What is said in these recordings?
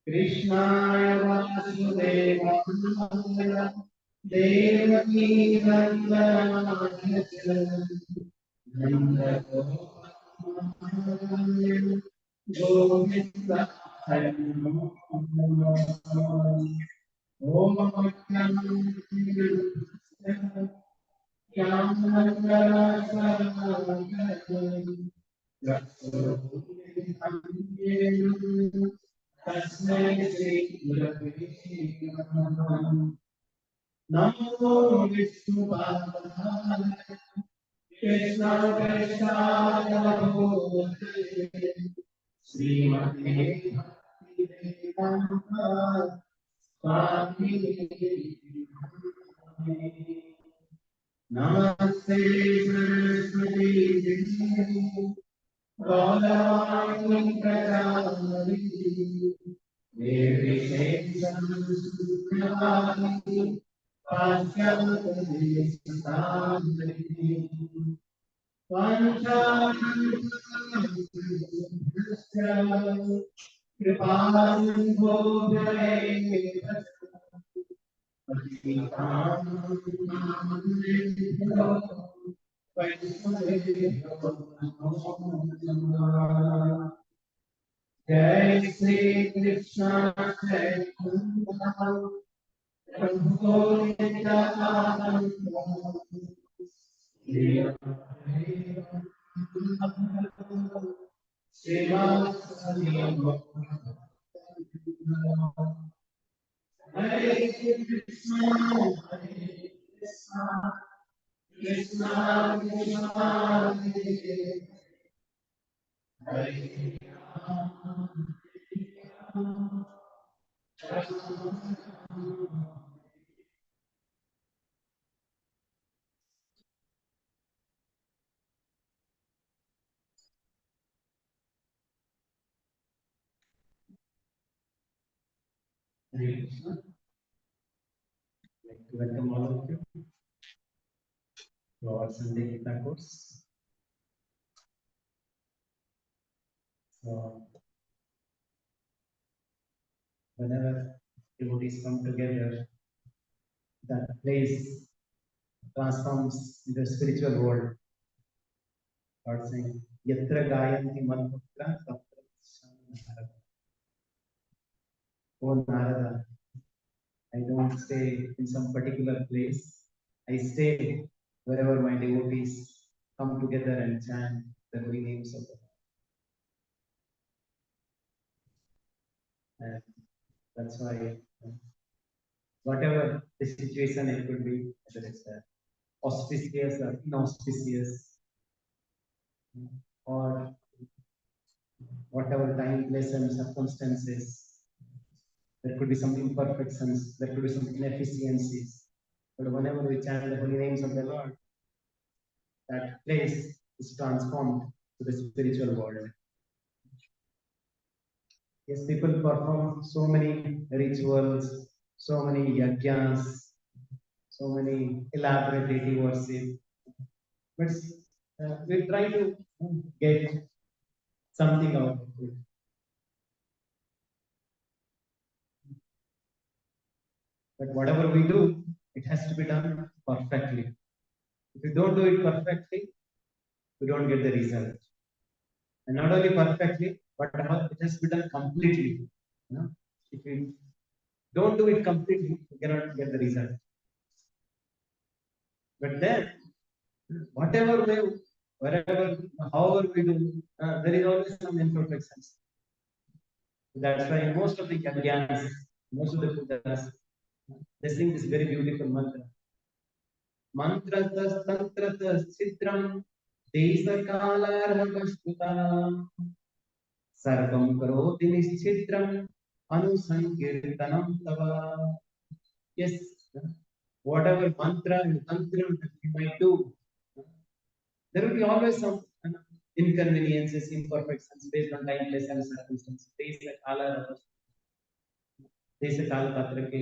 Krishnaya Vasudevaya Devaki Nandana Nanda Govinda Om Namo Vishnu Krishna Krishna Srimati Bhaktivedanta Swami Namaste Saraswati Devi Gauravani Prajapati Devi Sheshamsukhavani Pasyamati Samriti Vanchānaṁ Kripāsindho Bhayeva Patitānaṁ Vaishnavebhyo Namo Namah Jai Sri Krishna Chaitanya Prabhu Nityananda Hare Krishna, Krishna Krishna, Hare Krishna. I'd like to welcome all of you to our Sunday Gita course. So, whenever devotees come together, that place transforms into a spiritual world. God saying, Yatra Gayanti Manputra Tatra Narada. Oh Narada, I don't stay in some particular place. I stay wherever my devotees come together and chant the holy names of the Lord. And that's why, whatever the situation it could be, whether it's auspicious or inauspicious, or whatever time, place, and circumstances, there could be some imperfections, there could be some inefficiencies. But whenever we chant the holy names of the Lord, that place is transformed to the spiritual world. Yes, people perform so many rituals, so many yajnas, so many elaborate deity worship. But we try to get something out of it. But whatever we do, it has to be done perfectly. If you don't do it perfectly, you don't get the result. And not only perfectly, but it has to be done completely. You know? If you don't do it completely, you cannot get the result. But then, whatever way, wherever, however we do, there is always some imperfections. That's why most of the Yajnas, most of the Buddhas, they sing this very beautiful mantra. Mantratas tantratas chitram desakalarvashtutam sarvam karoti nischitram anusankirtanam tava. Yes, whatever mantra and tantra that we might do, there will be always some inconveniences, imperfections based on time, place, and circumstances. जैसे काल पात्र के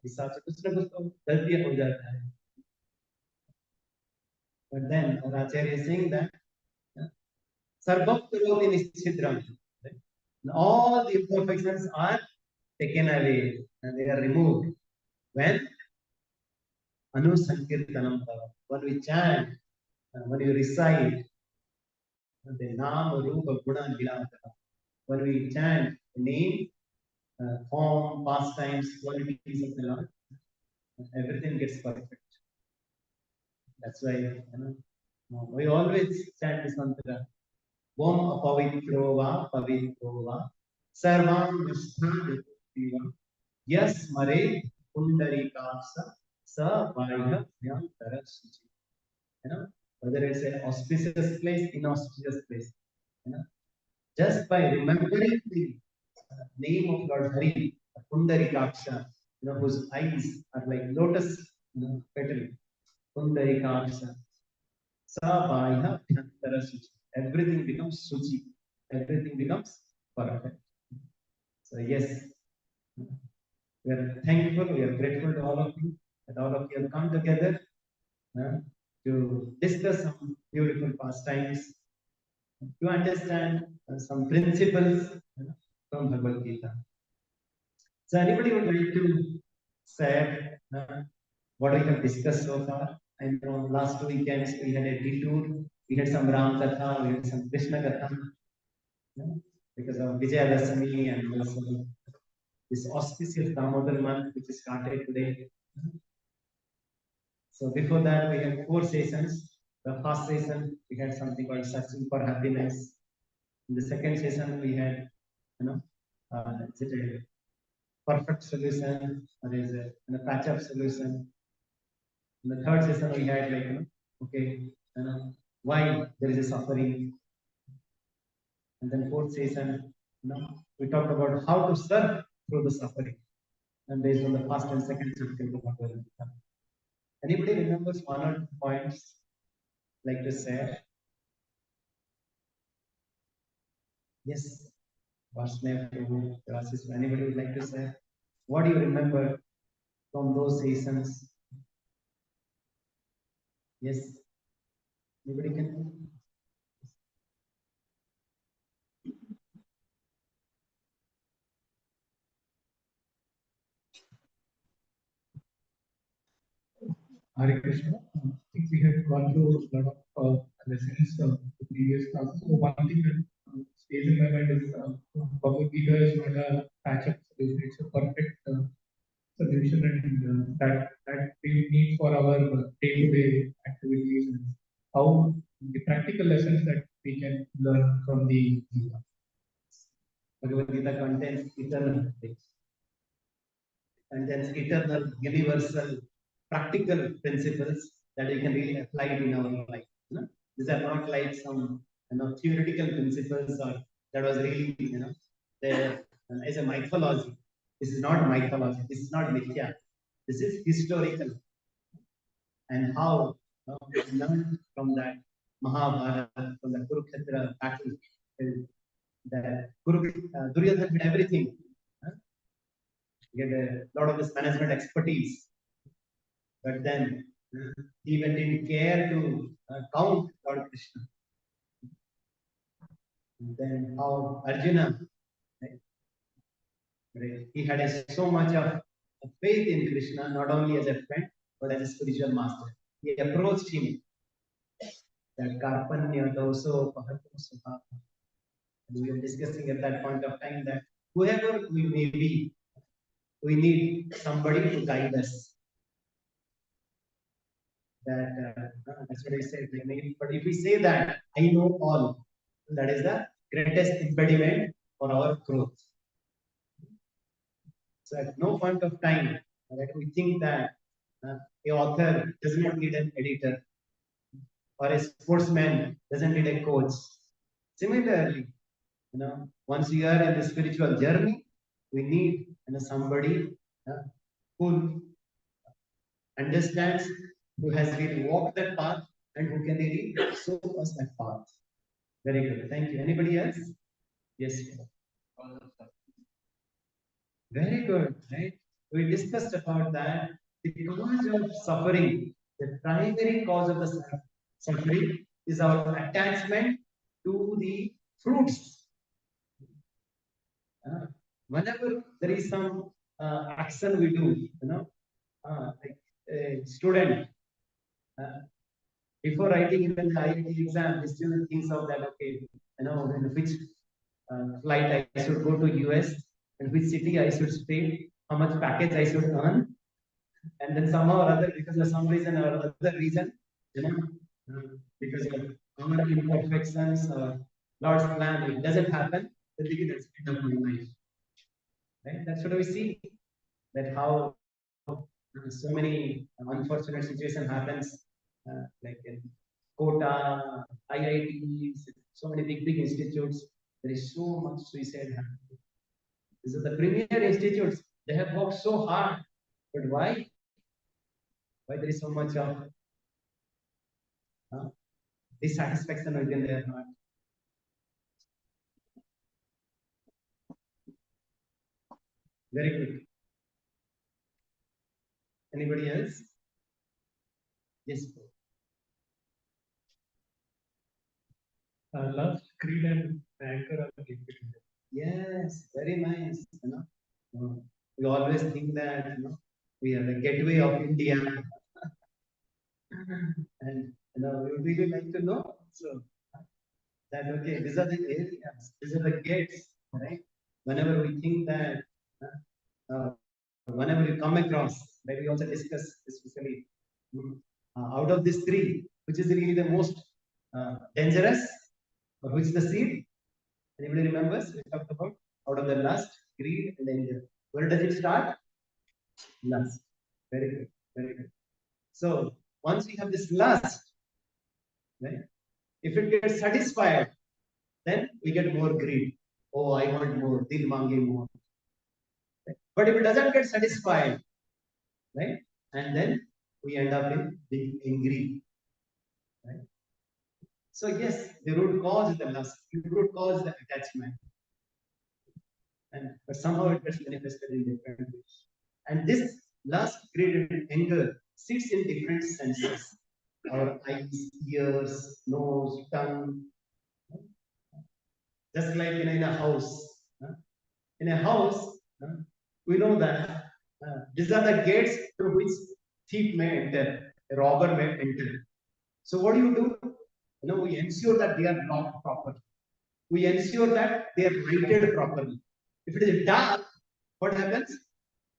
हिसाब से कुछ ना कुछ तो गलतियां हो जाता है. But then our Acharya is saying that Sarvam Karoti Nischidram. All the imperfections are taken away and they are removed when Anusankirtanam Bhava. When we chant, when you recite the Nama, Rupa, Guna, Lila. When we chant the name, form, pastimes, qualities of the Lord, everything gets perfect. That's why we always chant this mantra. Om apavitro va pavitro va sarvam nishtha yes mare pundari kapsa sa vaya vyantara suchi. Whether it's an auspicious place, inauspicious place. You know, just by remembering the name of Lord Hari, Pundari Kaksha, whose eyes are like lotus petal. Pundari Kaksha. Sabaya Bhyantara Suchi. Everything becomes Suchi. Everything becomes perfect. So, yes, we are thankful, we are grateful to all of you that all of you have come together to discuss some beautiful pastimes, to understand some principles from Bhagavad Gita. So, anybody would like to share what we have discussed so far? And from last 2 weekends, we had a detour. We had some Ram Katha, we had some Krishna Katha, because of Vijayadashami and also this auspicious Damodar month, which is started today. So before that, we had 4 sessions. The first session, we had something called Searching for Happiness. In the second session, we had, is it a perfect solution or is it a patch-up solution? In the third session, we had like, okay, why there is a suffering. And then fourth session, we talked about how to surf through the suffering. And based on the first and second chapter of Bhagavad Gita. Anybody remembers one or two points like to share? Yes. Varsnev, anybody would like to share? What do you remember from those sessions? Yes. Anybody can? Hare Krishna. I think we have gone through a lot of lessons the previous classes. So one thing that stays in my mind is Bhagavad Gita is not a patch-up solution; it's a perfect solution, and that we need for our day-to-day activities and how the practical lessons that we can learn from the Gita. Bhagavad Gita contains eternal things. Contains eternal, universal, practical principles that you can really apply in our life. These are not like some theoretical principles or that was really there as a mythology. This is not mythology. This is not mithya. This is historical. And how we learned from that Mahabharata, from the Kurukshetra battle, that Duryodhana did everything. He had a lot of this management expertise, but then he even didn't care to count Lord Krishna. And then how Arjuna, right, he had so much of faith in Krishna, not only as a friend, but as a spiritual master. He approached him that Karpanya Doso Pahato Sukha. We were discussing at that point of time that whoever we may be, we need somebody to guide us. That's what I said. But if we say that I know all, that is the greatest impediment for our growth. So at no point of time that we think that a author does not need an editor or a sportsman doesn't need a coach. Similarly, once we are in the spiritual journey, we need somebody who understands, who has really walked that path, and who can really show us that path. Very good. Thank you. Anybody else? Yes. Very good, right? We discussed about that. The cause of suffering, the primary cause of the suffering is our attachment to the fruits. Whenever there is some action we do, like a student, uh, before writing even the IIT exam, he still thinks of that, okay, in which flight I should go to US, and which city I should stay, how much package I should earn, and then somehow or other, because of some reason or other reason, because of our imperfections or Lord's plan, it doesn't happen, then we get end of my life. Right? That's what we see. That how so many unfortunate situation happens, like in Kota, IITs, so many big institutes. There is so much suicide happening. These are the premier institutes. They have worked so hard, but why? Why there is so much of uh, dissatisfaction within their heart? Very quick. Anybody else? Yes. Love, creed, and anchor are linked. Yes, very nice. We always think that we are the gateway of India, and we would really like to know. So that okay, these are the areas, these are the gates, right? Whenever we think that, uh, whenever you come across, right, we also discuss especially out of these three, which is really the most dangerous, or which is the seed? Anybody remembers? We talked about out of the lust, greed, and anger. Where does it start? Lust. Very good. Very good. So once we have this lust, right? If it gets satisfied, then we get more greed. Oh, I want more. Dil mange more. Right? But if it doesn't get satisfied, right? And then we end up in being angry. Right? So yes, the root cause is the lust. The root cause is the attachment. And but somehow it gets manifested in different ways. And this lust, greed, and anger sits in different senses. Our eyes, ears, nose, tongue, just like in a house. In a house, we know that these are the gates through which thief may enter, a robber may enter. So what do? We ensure that they are locked properly. We ensure that they are lighted properly. If it is dark, what happens?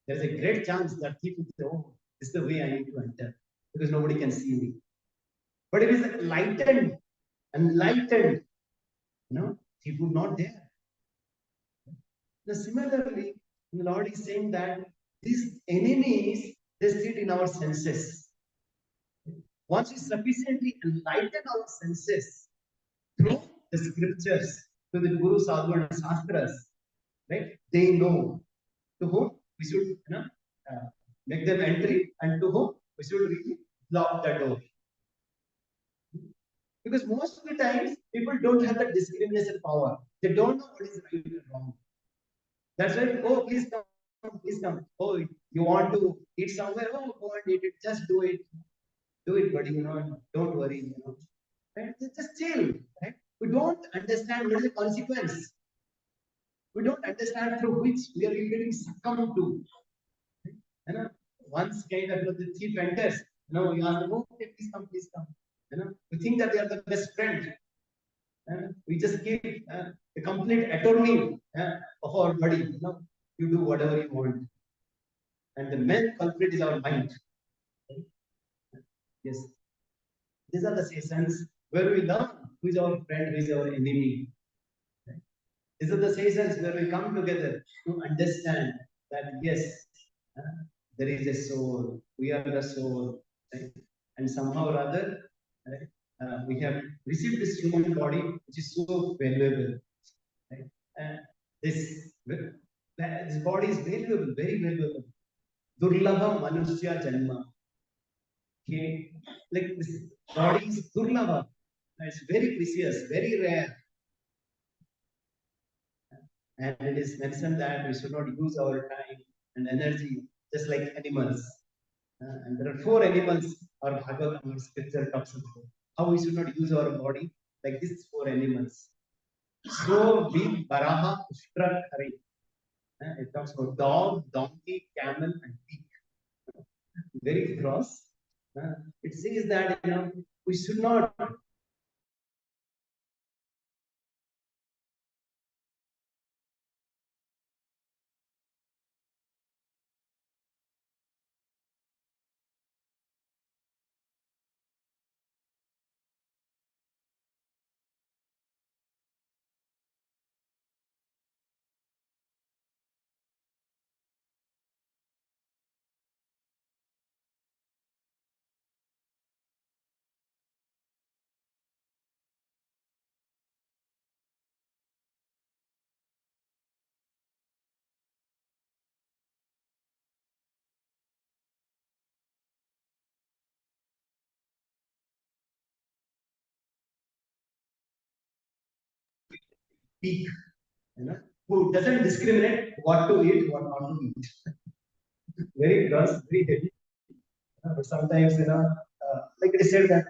There's a great chance that thief will say, "Oh, this is the way I need to enter," because nobody can see me. But if it is lightened, enlightened, thief would not dare. Now, similarly, the Lord is saying that these enemies, they sit in our senses. Once we sufficiently enlighten our senses through the scriptures, to the Guru, Sadhu, and Shastras, right? They know to whom we should make them entry and to whom we should really lock the door. Because most of the times, people don't have the discrimination power. They don't know what is right and wrong. That's why, oh, please come, please come. Oh, you want to eat somewhere? Oh, go and eat it. Just do it. Do it, buddy. Don't worry. Right? Just chill. Right? We don't understand what is the consequence. We don't understand through which we are getting succumbed to. You know, once kind of the thief enters, you ask them, oh, okay, please come, please come. We think that they are the best friend. We just give the complete autonomy of our body. You do whatever you want. And the main culprit is our mind. Yes. These are the seasons where we learn who is our friend, who is our enemy. These are the seasons where we come together to understand that yes, there is a soul. We are the soul. Right? And somehow or other, right, we have received this human body, which is so valuable. Right? And this body is valuable, very valuable. Durlabha Manusya Janma. Okay, like this body is Durlabha. It's very precious, very rare. And it is mentioned that we should not use our time and energy just like animals. And there are four animals our Bhagavad our scripture talks about. How we should not use our body like these four animals. So be Baraha, Ushtra, Khari. It talks about dog, donkey, camel, and pig. Very gross. It says that we should not peak, who doesn't discriminate what to eat, what not to eat. Very gross, very heavy. But sometimes, like I said that,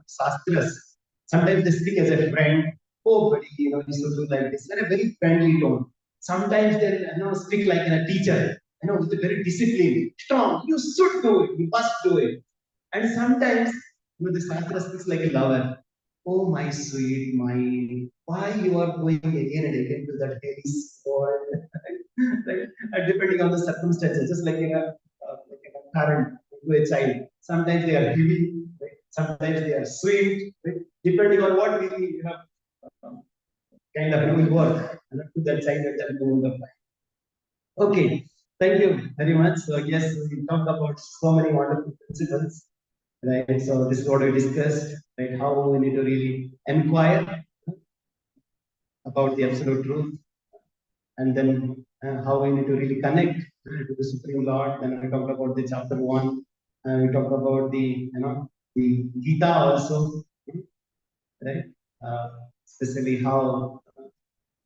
Shastras, sometimes they speak as a friend. Oh, buddy, you should do like this. In a very friendly tone. Sometimes they, speak like a teacher, with a very disciplined, strong. You should do it. You must do it. And sometimes, the Shastra speaks like a lover. Oh, my sweet, why you are going again and again to that heavy world? Right? And depending on the circumstances, just like a parent to a child. Sometimes they are heavy, right? Sometimes they are sweet, right? Depending on what we have um, kind of will work to that child at that moment of time. Okay, thank you very much. So yes, we talked about so many wonderful principles, right? So this is what we discussed, right? How we need to really inquire about the absolute truth, and then how we need to really connect to the Supreme Lord. Then we talked about the chapter one, and we talked about the Gita also, right? Especially how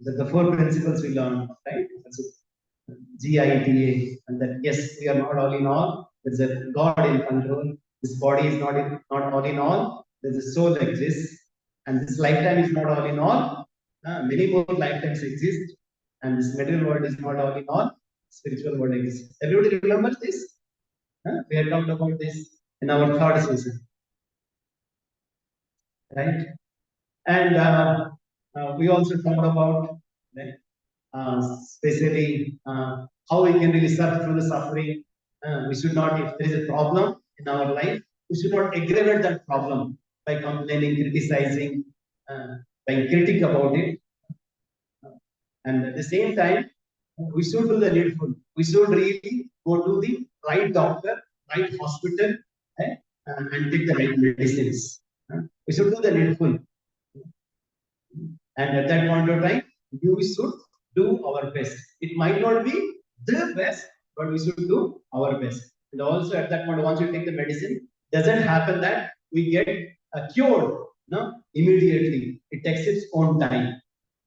the four principles we learned, right? So, GITA, and that yes, we are not all in all. There's a God in control. This body is not all in all. There's a soul exists, and this lifetime is not all in all. Many more lifetimes exist, and this material world is not all in all. Spiritual world exists. Everybody remembers this? We had talked about this in our third season, right? And we also talked about, right, especially how we can really surf through the suffering. We should not, if there is a problem in our life, we should not aggravate that problem by complaining, criticizing, uh, being critic about it. And at the same time, we should do the needful. We should really go to the right doctor, right hospital, eh, and take the right medicines. We should do the needful. And at that point of time, you should do our best. It might not be the best, but we should do our best. And also at that point, once you take the medicine, doesn't happen that we get cured, immediately. It takes its own time,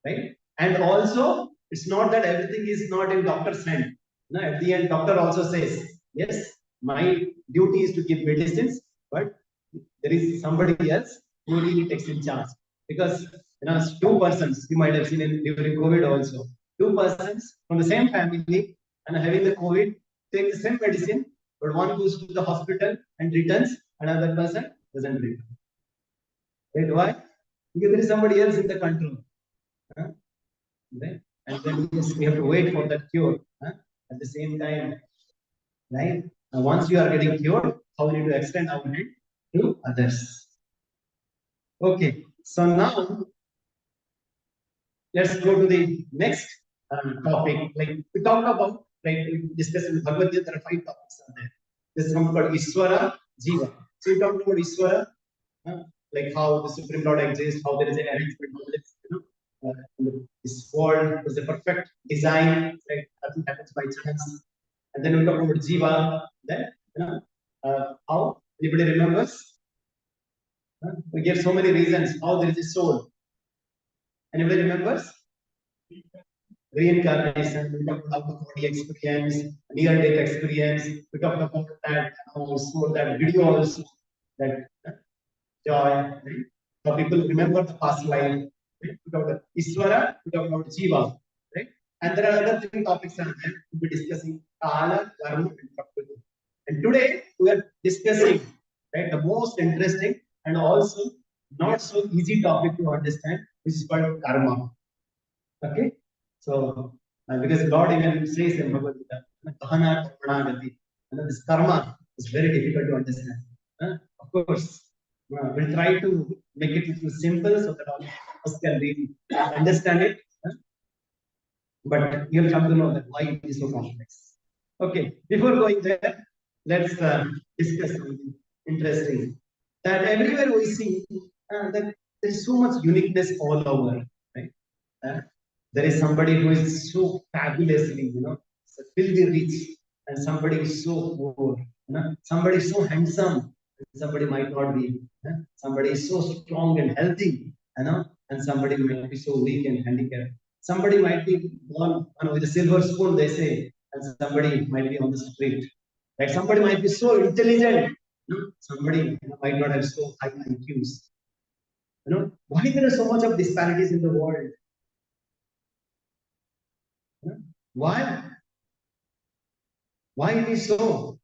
right? And also, it's not that everything is not in doctor's hand. No, at the end, doctor also says, yes, my duty is to give medicines, but there is somebody else who really takes in charge. Because two persons, you might have seen in during COVID also, two persons from the same family and having the COVID take the same medicine, but one goes to the hospital and returns, another person doesn't return. Right? Why? Because there is somebody else in the control. Huh? Right? And then yes, we have to wait for that cure. Huh? At the same time, right? Once you are getting cured, how we need to extend our hand to others. Okay, so now let's go to the next topic. Like we talked about, like we discussed in Bhagavad Gita, there are 5 topics are there. This is something called Iswara, Jiva. So we talked about Iswara, like how the Supreme Lord exists, how there is an arrangement, how there is, this world is a perfect design, right? Nothing happens by chance. And then we talk about Jiva, then, how anybody remembers? We give so many reasons how there is a soul. Anybody remembers? reincarnation, we talked about the body experience, near-death experience. We talked about that also, that video also, that joy. Right? How people remember the past life. Right? We talked about Iswara, we talked about Jiva. Right? And there are other three topics are there to be discussing: Kala, Karma, and Prakriti. And today we are discussing, right, the most interesting and also not so easy topic to understand, which is called karma. Okay, so because God even says in Bhagavad Gita, "Kahana karma gati," this karma is very difficult to understand. Of course, we'll try to make it little simple so that all of us can really understand it. But you'll come to know that why it is so complex. Okay, before going there, let's discuss something interesting. That everywhere we see that there is so much uniqueness all over, right? Uh, there is somebody who is so fabulously, filthy rich, and somebody is so poor. Somebody is so handsome, and somebody might not be. Somebody is so strong and healthy, and somebody might be so weak and handicapped. Somebody might be born, with a silver spoon, they say, and somebody might be on the street. Like somebody might be so intelligent, somebody might not have so high IQs. Why there are so much of disparities in the world? Why? Why it is so?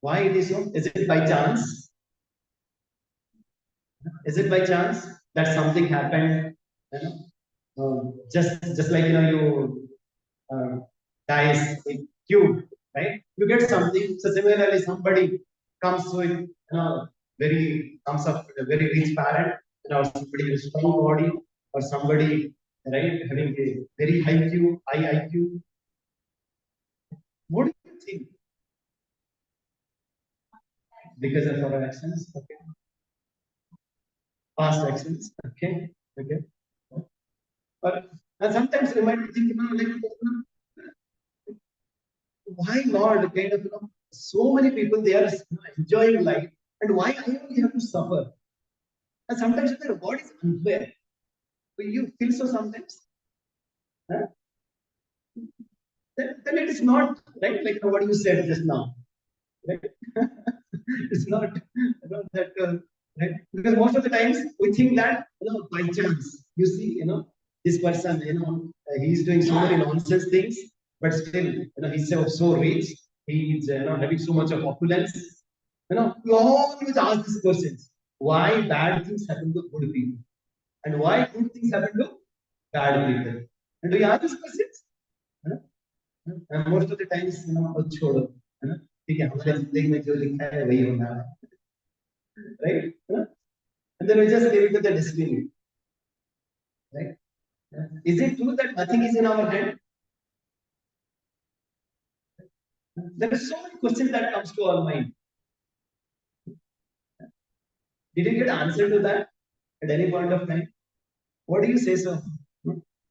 Why it is so? Is it by chance? Is it by chance that something happened? Just like you dice a cube, right? You get something. So similarly, somebody comes with comes up with a very rich parent, or somebody with a strong body, or somebody having a very high IQ. What do you think? Because of our actions, okay. Past actions, okay, okay. But and sometimes we might think, why not kind of so many people they are enjoying life, and why I only have to suffer? And sometimes you think, what is unfair? Do you feel so sometimes? Huh? Then it is not right, like what you said just now. Right? It's not that right, because most of the times we think that by chance you see this person he's doing so many nonsense things, but still he's so rich, he's having so much of opulence. We always ask these questions: why bad things happen to good people, and why good things happen to bad people? And do you ask these questions? And most of the times छोड़ो, है ना, ठीक है, हमारे जिंदगी में जो लिखा है वही होना है, right? And then we just leave it to the destiny, right? Is it true that nothing is in our hand? There are so many questions that comes to our mind. Did you get answer to that at any point of time? What do you say so?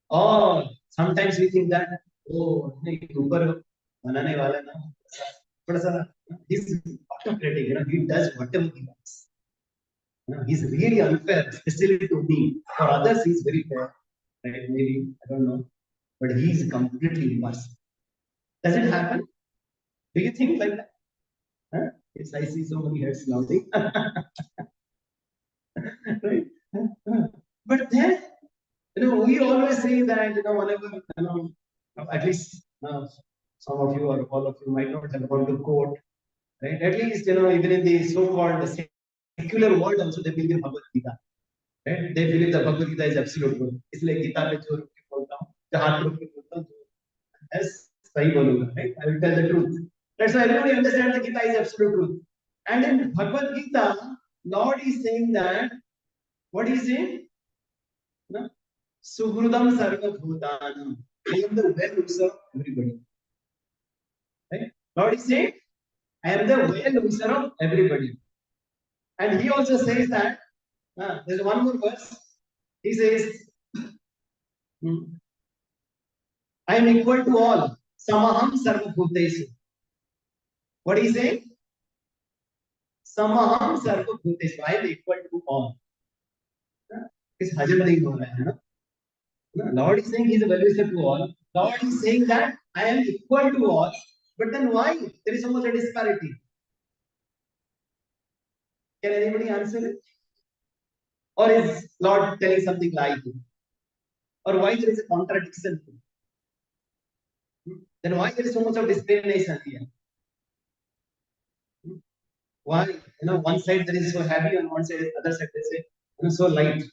Or sometimes we think that ऊपर बनाने वाला ना थोड़ा सा he's autocratic, he does whatever he wants. He's really unfair, especially to me. For others, he's very fair. Right? Maybe, I don't know. But he's completely impartial. Does it happen? Do you think like that? Huh? Yes, I see so many heads nodding. Right? But then, we always say that, whenever, at least some of you or all of you might not have gone to court, right? At least, even in the so-called secular world also, they believe in Bhagavad Gita. Right? They believe that Bhagavad Gita is absolute truth. इसलिए गीता में जो रुक के बोलता हूँ, जो हाथ रुक के बोलता हूँ, सही बोलूँगा, right? I will tell the truth. That's why everybody understands that Gita is absolute truth. And in Bhagavad Gita, Lord is saying that, what is saying? No? Suhrudam sarva bhutanam. I am the well-wisher of everybody. Right? Lord is saying, I am the well-wisher of everybody. And he also says that, there's one more verse. He says, I am equal to all. Samaham sarva bhuteshu. What is saying? Samaham sarva bhuteshu. I am equal to all. इस हजम नहीं हो रहा है ना, Lord is saying He is a well-wisher to all. Lord is saying that I am equal to all. But then why there is so much a disparity? Can anybody answer it? Or is Lord telling something like it? Or why there is a contradiction? Then why there is so much of discrimination here? Why, one side there is so heavy, on one side, other side they say, so light.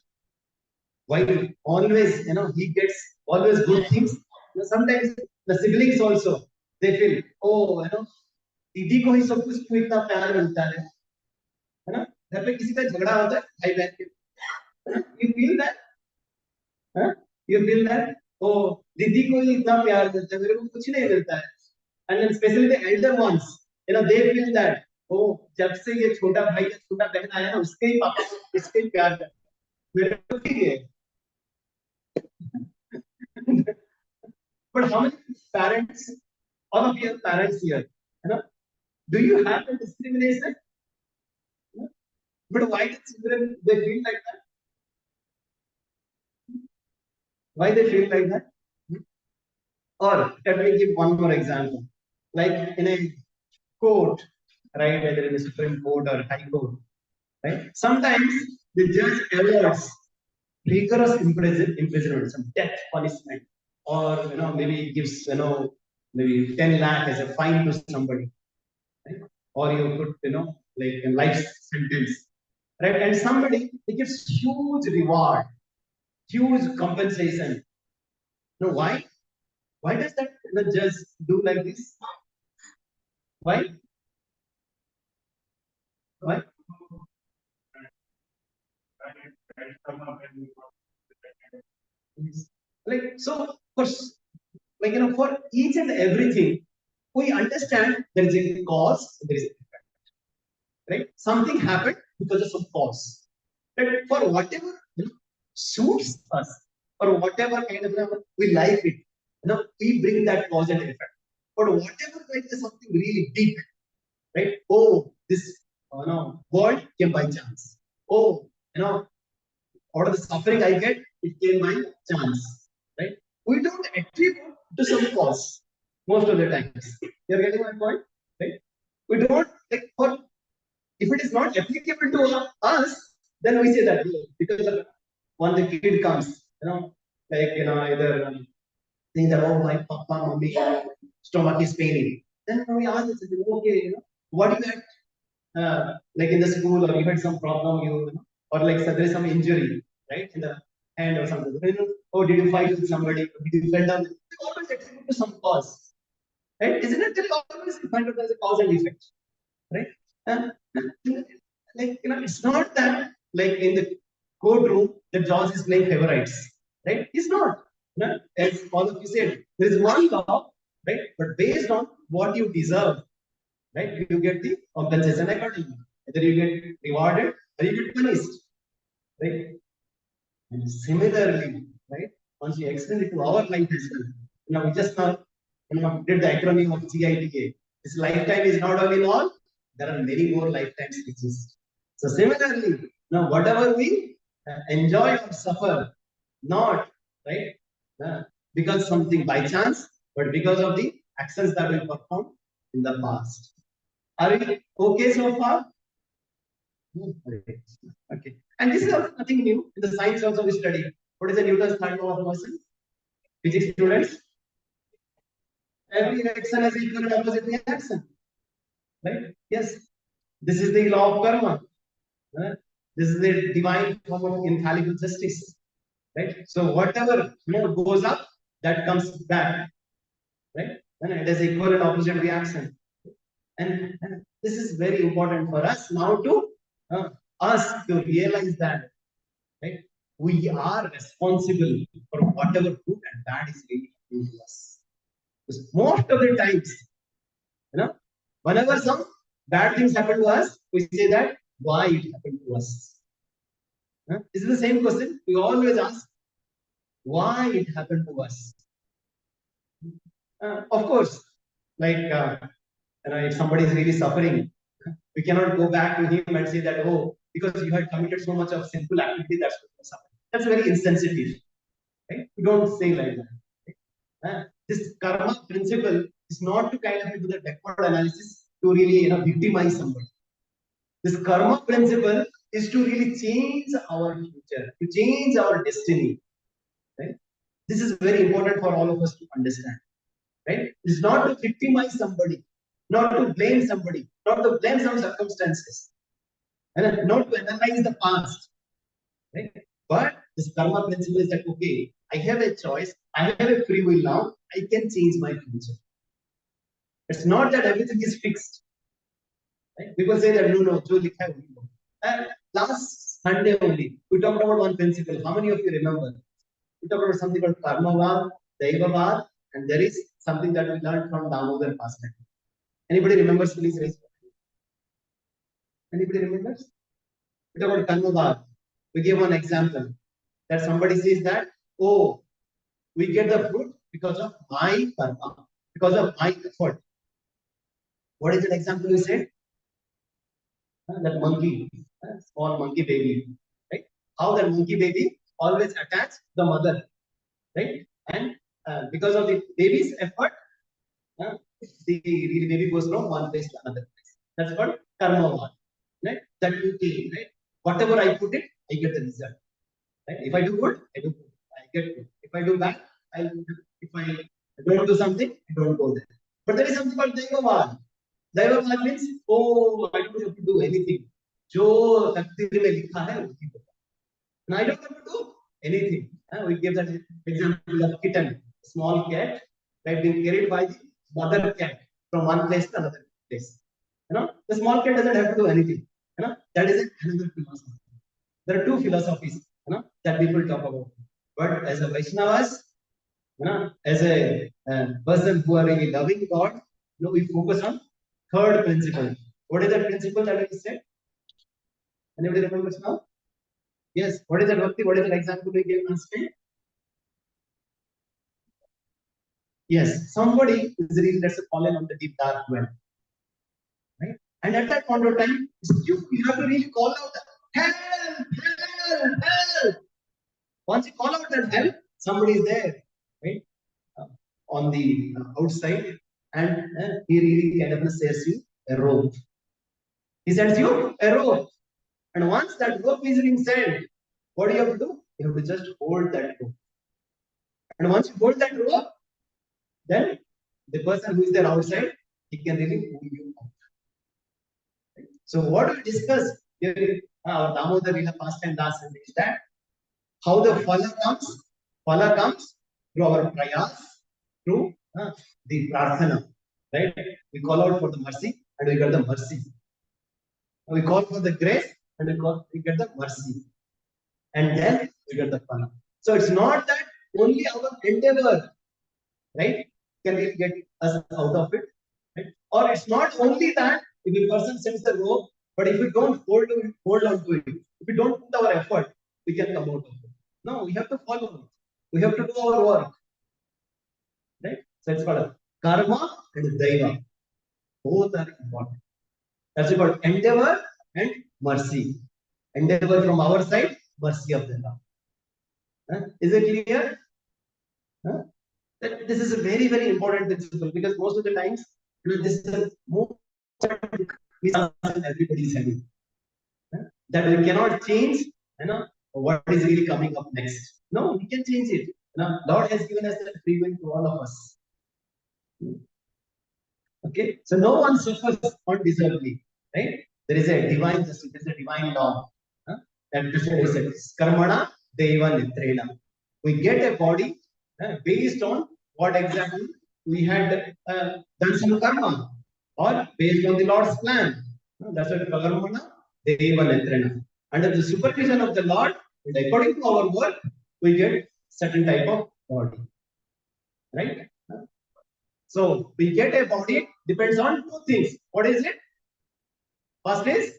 Why always, he gets always good things. Sometimes the siblings also, they feel, oh, दीदी को ही सब कुछ क्यों इतना प्यार मिलता है ना? घर पे किसी का झगड़ा होता है भाई बहन के, you feel that? Huh? You feel that? Oh, दीदी को ही इतना प्यार मिलता है, मेरे को कुछ नहीं मिलता है. And then especially the elder ones, they feel that, oh, जब से ये छोटा भाई या छोटा बहन आया ना, उसके ही पापा को इसके ही प्यार कर, मेरे को ठीक है. But how many parents, all of your parents here, do you have the discrimination? But why the children they feel like that? Why they feel like that? Or let me give one more example. Like in a court, right, whether in a Supreme Court or High Court, right? Sometimes the judge awards rigorous imprisonment, some death punishment, or maybe gives maybe 10 lakh as a fine to somebody, right? Or you put like a life sentence, right? And somebody he gives huge reward, huge compensation. Why? Why does that judge do like this? Why? Why? Like so, for for each and everything, we understand there is a cause, there is a effect, right? Something happened because of some cause. Right? For whatever suits us, or whatever kind of we like it, we bring that cause and effect. But whatever like something really big, right? Oh, this world came by chance. Oh, out of the suffering I get, it came by chance, right? We don't attribute to some cause most of the times. You're getting my point, right? We don't like for if it is not applicable to us, then we say that because of when the kid comes, either saying that oh my papa, mommy, stomach is paining. Then we ask this, okay, what you had like in the school, or you had some problem, or like so there is some injury, right, in the hand or something. Oh, did you fight with somebody? Did you fell down? They always attribute to some cause, right? Isn't it? They always find out as a cause and effect, right? Like it's not that like in the courtroom the judge is playing favorites, right? It's not. As all of you said, there is one law, right? But based on what you deserve, right, you get the compensation accordingly. Either you get rewarded or you get punished, right? And similarly, right, once you extend it to our life as well, we just now, did the acronym of GITK. This lifetime is not all in all. There are many more lifetimes exist. So similarly, now whatever we enjoy or suffer, not right, because something by chance, but because of the actions that we performed in the past. Are we okay so far? Okay. And this is also nothing new. In the science also we study. What is the Newton's third law of motion? Physics students? Every action has equal and opposite reaction. Right? Yes. This is the law of karma. This is the divine form of infallible justice. Right? So whatever goes up, that comes back. Right? And it has equal and opposite reaction. And this is very important for us now to realize that, right, we are responsible for whatever good and bad is really happening to us. Because most of the times, whenever some bad things happen to us, we say that why it happened to us. This is the same question we always ask: why it happened to us? Of course, like if somebody is really suffering, we cannot go back to him and say that, oh, because you had committed so much of sinful activity, that's what you're suffering. That's very insensitive. Right? You don't say like that. This karma principle is not to kind of do the backward analysis to really victimize somebody. This karma principle is to really change our future, to change our destiny. Right? This is very important for all of us to understand. Right? It's not to victimize somebody, not to blame somebody, not to blame some circumstances, and not to analyze the past. Right? But this karma principle is that okay, I have a choice, I have a free will now, I can change my future. It's not that everything is fixed. Right? People say that no, jo likha hai wohi ho. And last Sunday only, we talked about one principle. How many of you remember? We talked about something called karmavad, daivavad, and there is something that we learned from Damodar past time. Anybody remembers? Please raise your hand. Anybody remembers? We talked about karmavad. We gave one example that somebody says that, oh, we get the fruit because of my karma, because of my effort. What is that example we said? That monkey, small monkey baby, right? How that monkey baby always attached the mother, right? And because of the baby's effort, the baby goes from one place to another place. That's called karma, right? That you take, right? Whatever I put it, I get the result. Right? If I do good, I do good. I get good. If I do bad, I do. If I don't do something, I don't go there. But there is something called Daivavad. Daivavad means, oh, I don't have to do anything. Jo takdir mein likha hai, usi ko. And I don't have to do anything. We give that example of kitten, small cat, right, being carried by the mother cat from one place to another place. The small cat doesn't have to do anything. That is another philosophy. There are two philosophies, that people talk about. But as a Vaishnavas, as a person who are really loving God, we focus on third principle. What is that principle that we said? Anybody remembers now? Yes. What is that bhakti? What is that example we gave last time? Yes. Somebody is really, let's say, fallen on the deep dark well. Right? And at that point of time, you have to really call out, help, help, help. Once you call out that help, somebody is there, right? On the outside, and he really kind of says you a rope. He sends you a rope. And once that rope is being sent, what do you have to do? You have to just hold that rope. And once you hold that rope, then the person who is there outside, he can really pull you out. Right? So what we discuss during our Damodar Lila past time last Sunday is that how the phala comes through our prayas, through the prarthana, right? We call out for the mercy and we get the mercy. We call for the grace and we get the mercy. And then we get the phala. So it's not that only our endeavor, right, can really get us out of it. Right? Or it's not only that if a person sends the rope, but if we don't hold on to it, if we don't put our effort, we can come out of it. No, we have to follow it. We have to do our work. Right? So it's called karma and daiva. Both are important. That's called endeavor and mercy. Endeavor from our side, mercy of the Lord. Is it clear? This is a very, very important principle because most of the times, this is the most everybody's having. That we cannot change, what is really coming up next. No, we can change it. Lord has given us that free will to all of us. Okay, so no one suffers undeservedly, right? There is a divine justice, there is a divine law. And Krishna says, Karmana Deva Nitrena. We get a body based on what exactly we had done some karma or based on the Lord's plan. That's what Karmana Deva Nitrena. Under the supervision of the Lord, and according to our work, we get certain type of body. Right? So we get a body depends on two things. What is it? First is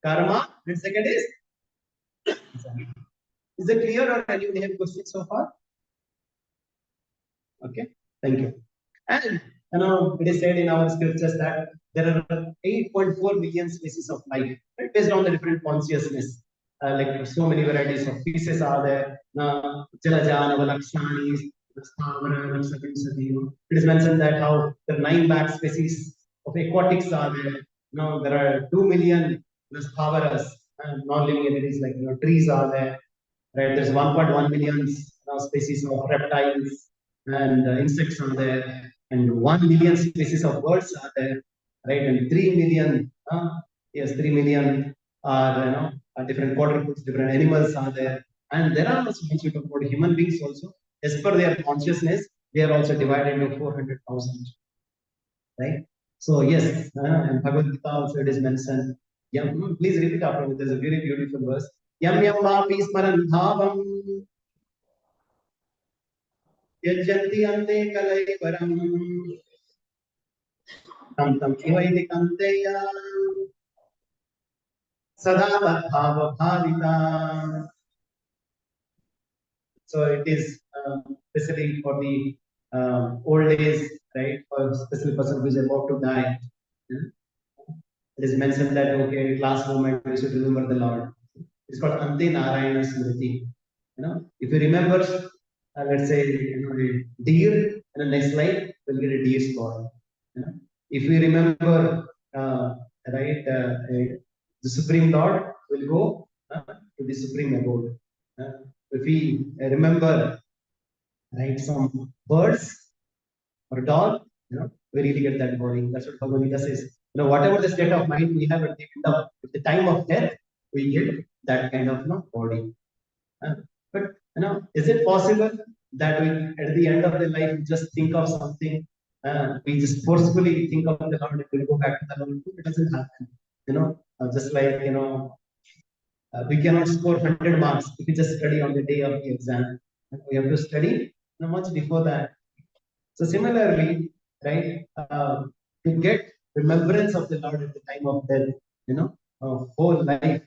karma, and second is. Is it clear or anyone have questions so far? Okay, thank you. And it is said in our scriptures that there are 8.4 million species of life, right, based on the different consciousness. like so many varieties of fishes are there. Jalajana, Valakshani, it is mentioned that how the 9 lakh species of aquatics are there. There are 2 million stavaras, non-living entities like trees are there. Right, there's 1.1 million species of reptiles and insects are there, and 1 million species of birds are there, right? And 3 million, yes, 3 million are different quadrupeds, different animals are there, and there are also mentioned about human beings also. As per their consciousness, they are also divided into 400,000, right? So yes, and Bhagavad Gita also it is mentioned. Please repeat after me. There's a very beautiful verse. Yam yam vapi smaran bhavam yajjanti ante kalaivaram tam tam ivaidikam teya sada bhava bhavita. So it is especially for the old days, right? For especially person who is about to die. Hmm? It is mentioned that okay, last moment we should remember the Lord. It's called Ante Narayana Smriti. If you remember, let's say, a deer, in the next slide, we'll get a deer's body. If we remember, right, the Supreme Lord will go to the Supreme Abode. If we remember, right, some birds or dog, we really get that body. That's what Bhagavad Gita says. Whatever the state of mind we have at the time of death, we get that kind of body. But is it possible that we, at the end of the life, just think of something? We just forcefully think of the Lord and we'll go back to the Lord. It doesn't happen. Just like we cannot score 100 marks if we just study on the day of the exam. We have to study much before that. So similarly, right, to get remembrance of the Lord at the time of death, whole life,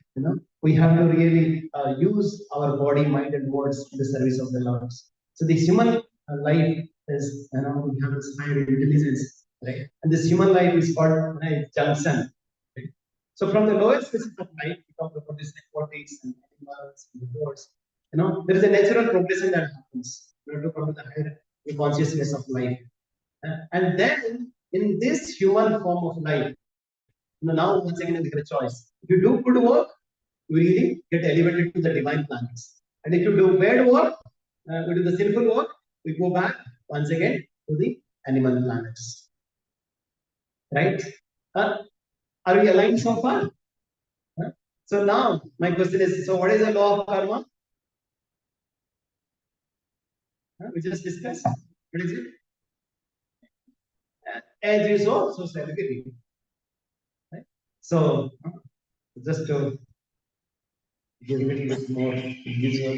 we have to really use our body, mind, and words in the service of the Lord. So the human life is, we have this higher intelligence, right? And this human life is called junction. Right? So from the lower species of life, we talk about this aquatics and animals and the birds. There is a natural progression that happens. To come to the higher consciousness of life. And then in this human form of life, now once again we have a choice. If you do good work, you really get elevated to the divine planets. And if you do bad work, we do the sinful work, we go back once again to the animal planets. Right? Are we aligned so far? So now my question is, so what is the law of karma? We just discussed. What is it? As you sow, so shall you reap. Right? So just to give a little bit more visual.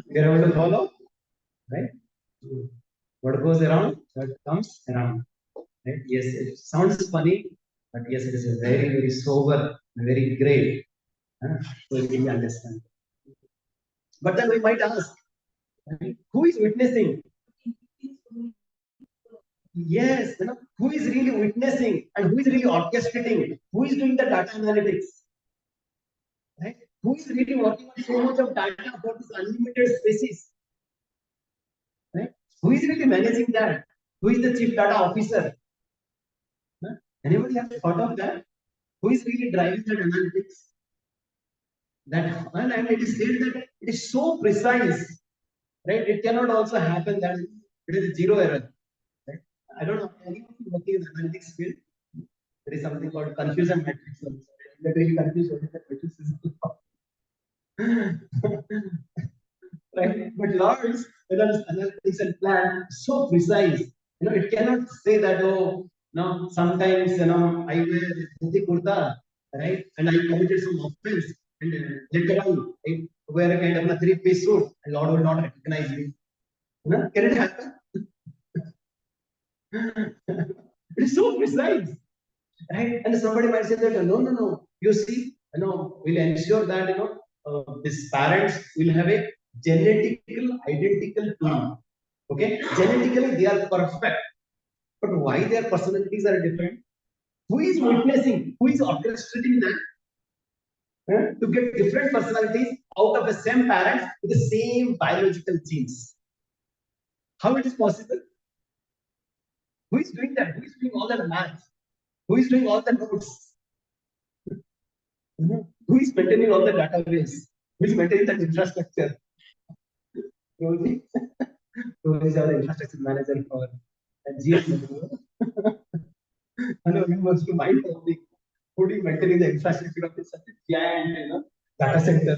You're able to follow, right? What goes around, that comes around. Right? Yes, it sounds funny, but yes, it is a very, very sober, very great. So you can understand. But then we might ask, right? Who is witnessing? Yes, who is really witnessing and who is really orchestrating? Who is doing the data analytics? Right? Who is really working on so much of data about this unlimited species? Right? Who is really managing that? Who is the chief data officer? Huh? Anybody have thought of that? Who is really driving that analytics? That and it is said that it is so precise, right? It cannot also happen that it is zero error. Right? I don't know. Anyone working in the analytics field, there is something called confusion matrix. That really confused what is that matrix is right? But Lord's analytics and plan so precise. It cannot say that, oh, no, sometimes, I wear dhoti kurta right? And I committed some offense, and later on, I wear a kind of a three-piece suit, and Lord will not recognize me. Can it happen? It is so precise, right? And somebody might say that no, no, no. You see, we'll ensure that these parents will have a genetical identical twin. Okay, genetically they are perfect, but why their personalities are different? Who is witnessing? Who is orchestrating that? To get different personalities out of the same parents with the same biological genes. How it is possible? Who is doing that? Who is doing all the math? Who is doing all the notes? Who is maintaining all the database? Who is maintaining that infrastructure? Rohini, Rohini is our infrastructure manager for GM. We must to mind topic. Who is maintaining the infrastructure of this such a giant, data center?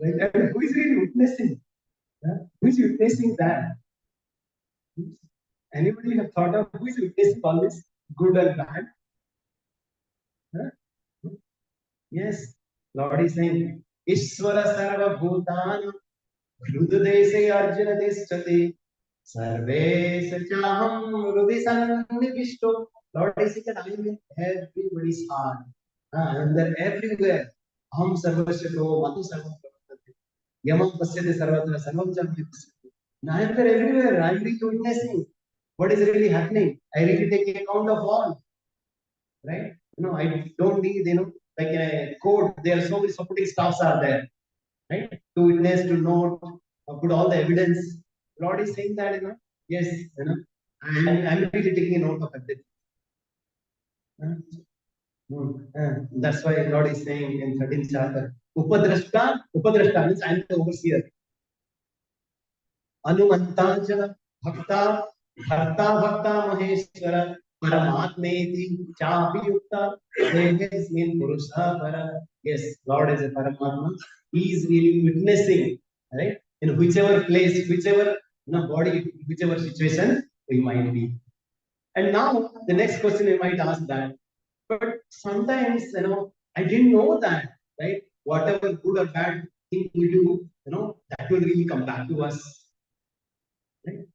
Right? And who is really witnessing? Who is witnessing that? Anybody have thought of who is witnessing all this good and bad? Huh? Yes, Lord is saying, Ishvara Sarva Bhutan Hrudadese Arjuna Deshate Sarve Sachaham Rudi Sannivishto. Lord is saying that I am in everybody's heart. I am there everywhere. Aham Sarvashato Matu Sarvam Pravartate. Yamam Pasyate Sarvatra Sarvam Jam Pasyate. I am there everywhere. I am really witnessing what is really happening. I really take account of all. Right? I don't need, like in a code, there are so many supporting staffs are there, right? To witness, to note, put all the evidence. Lord is saying that, yes, I'm really taking a note of everything. That's why Lord is saying in 13th chapter, Upadrashta means I'm the overseer. Anumanta Bhakta, Bhakta Bhakta Maheshwara, Paramatmeti Chapi Yukta, Devesmin Purusha Para. Yes, Lord is a Paramatma. He is really witnessing, right? In whichever place, whichever body, whichever situation we might be. And now the next question we might ask that. But sometimes, I didn't know that, right? Whatever good or bad thing we do, that will really come back to us. Right?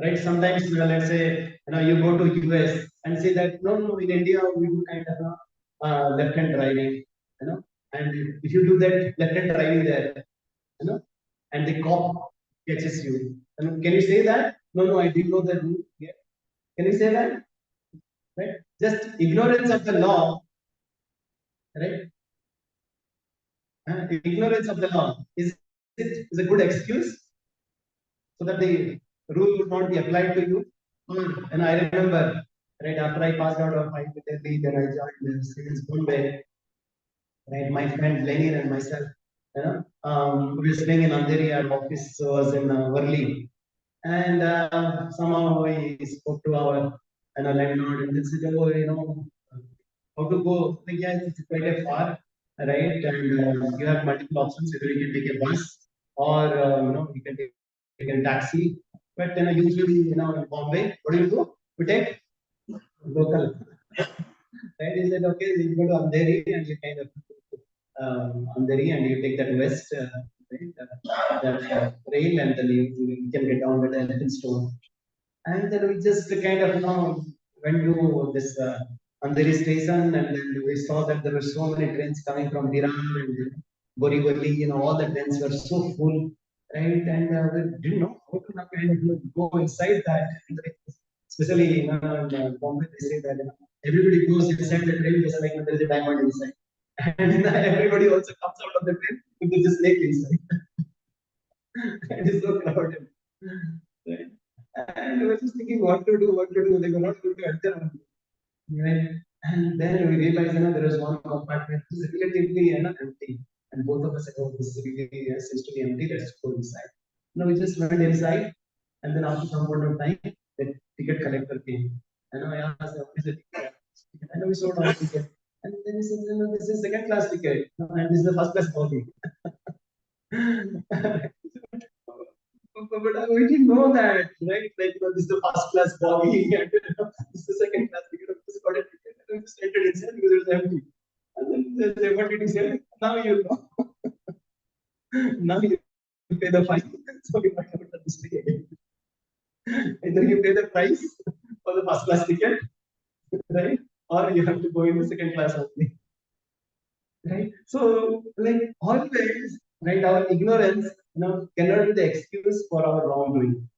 Right? Sometimes, let's say, you go to US and say that no, in India we do kind of left-hand driving, and if you do that left-hand driving there, and the cop catches you, can you say that? No, I didn't know that rule. Yeah. Can you say that? Right? Just ignorance of the law, right? Ignorance of the law is a good excuse so that the rule would not be applied to you. And I remember, right after I passed out of ISKCON, then I joined the Civil Bombay. Right, my friend Lenin and myself, we were staying in Andheri. Our office was in Worli, and somehow we spoke to our landlord and they said, "Oh, how to go?" Like, yeah, it's quite a far, right? And you have multiple options. Either you can take a bus or you can take a taxi. But usually, in Bombay, what do you do? We take local. Right? Is it okay? You go to Andheri and you kind of Andheri and you take that west right, that rail and then you can get down to the elephant stone. And then we just kind of went to this Andheri station, and then we saw that there were so many trains coming from Viran and Borivali. All the trains were so full, right? And we didn't know how to kind of go inside that. Especially in Bombay, they say that everybody goes inside the train just like there is a diamond inside, and everybody also comes out of the train with the snake inside. It is so crowded. Right? And we were just thinking what to do, what to do. They were not going to enter. Right? And then we realized, there is one compartment which is relatively empty. And both of us said, oh, this really seems to be empty. Let's go inside. We just went inside. And then after some point of time, the ticket collector came. And I asked, what is the ticket? And we showed our ticket. And then he said, this is second class ticket. And this is the first class copy. But we didn't know that, right? Like, this is the first class bogey, and this is the second class ticket. This got a ticket, and just entered inside because it was empty. And then they say, what did you say? Now you know. Now you pay the fine, so you might have done this again. Either you pay the price for the first class ticket, right? Or you have to go in the second class only. Right? So, like always, right, our ignorance, cannot be the excuse for our wrongdoing.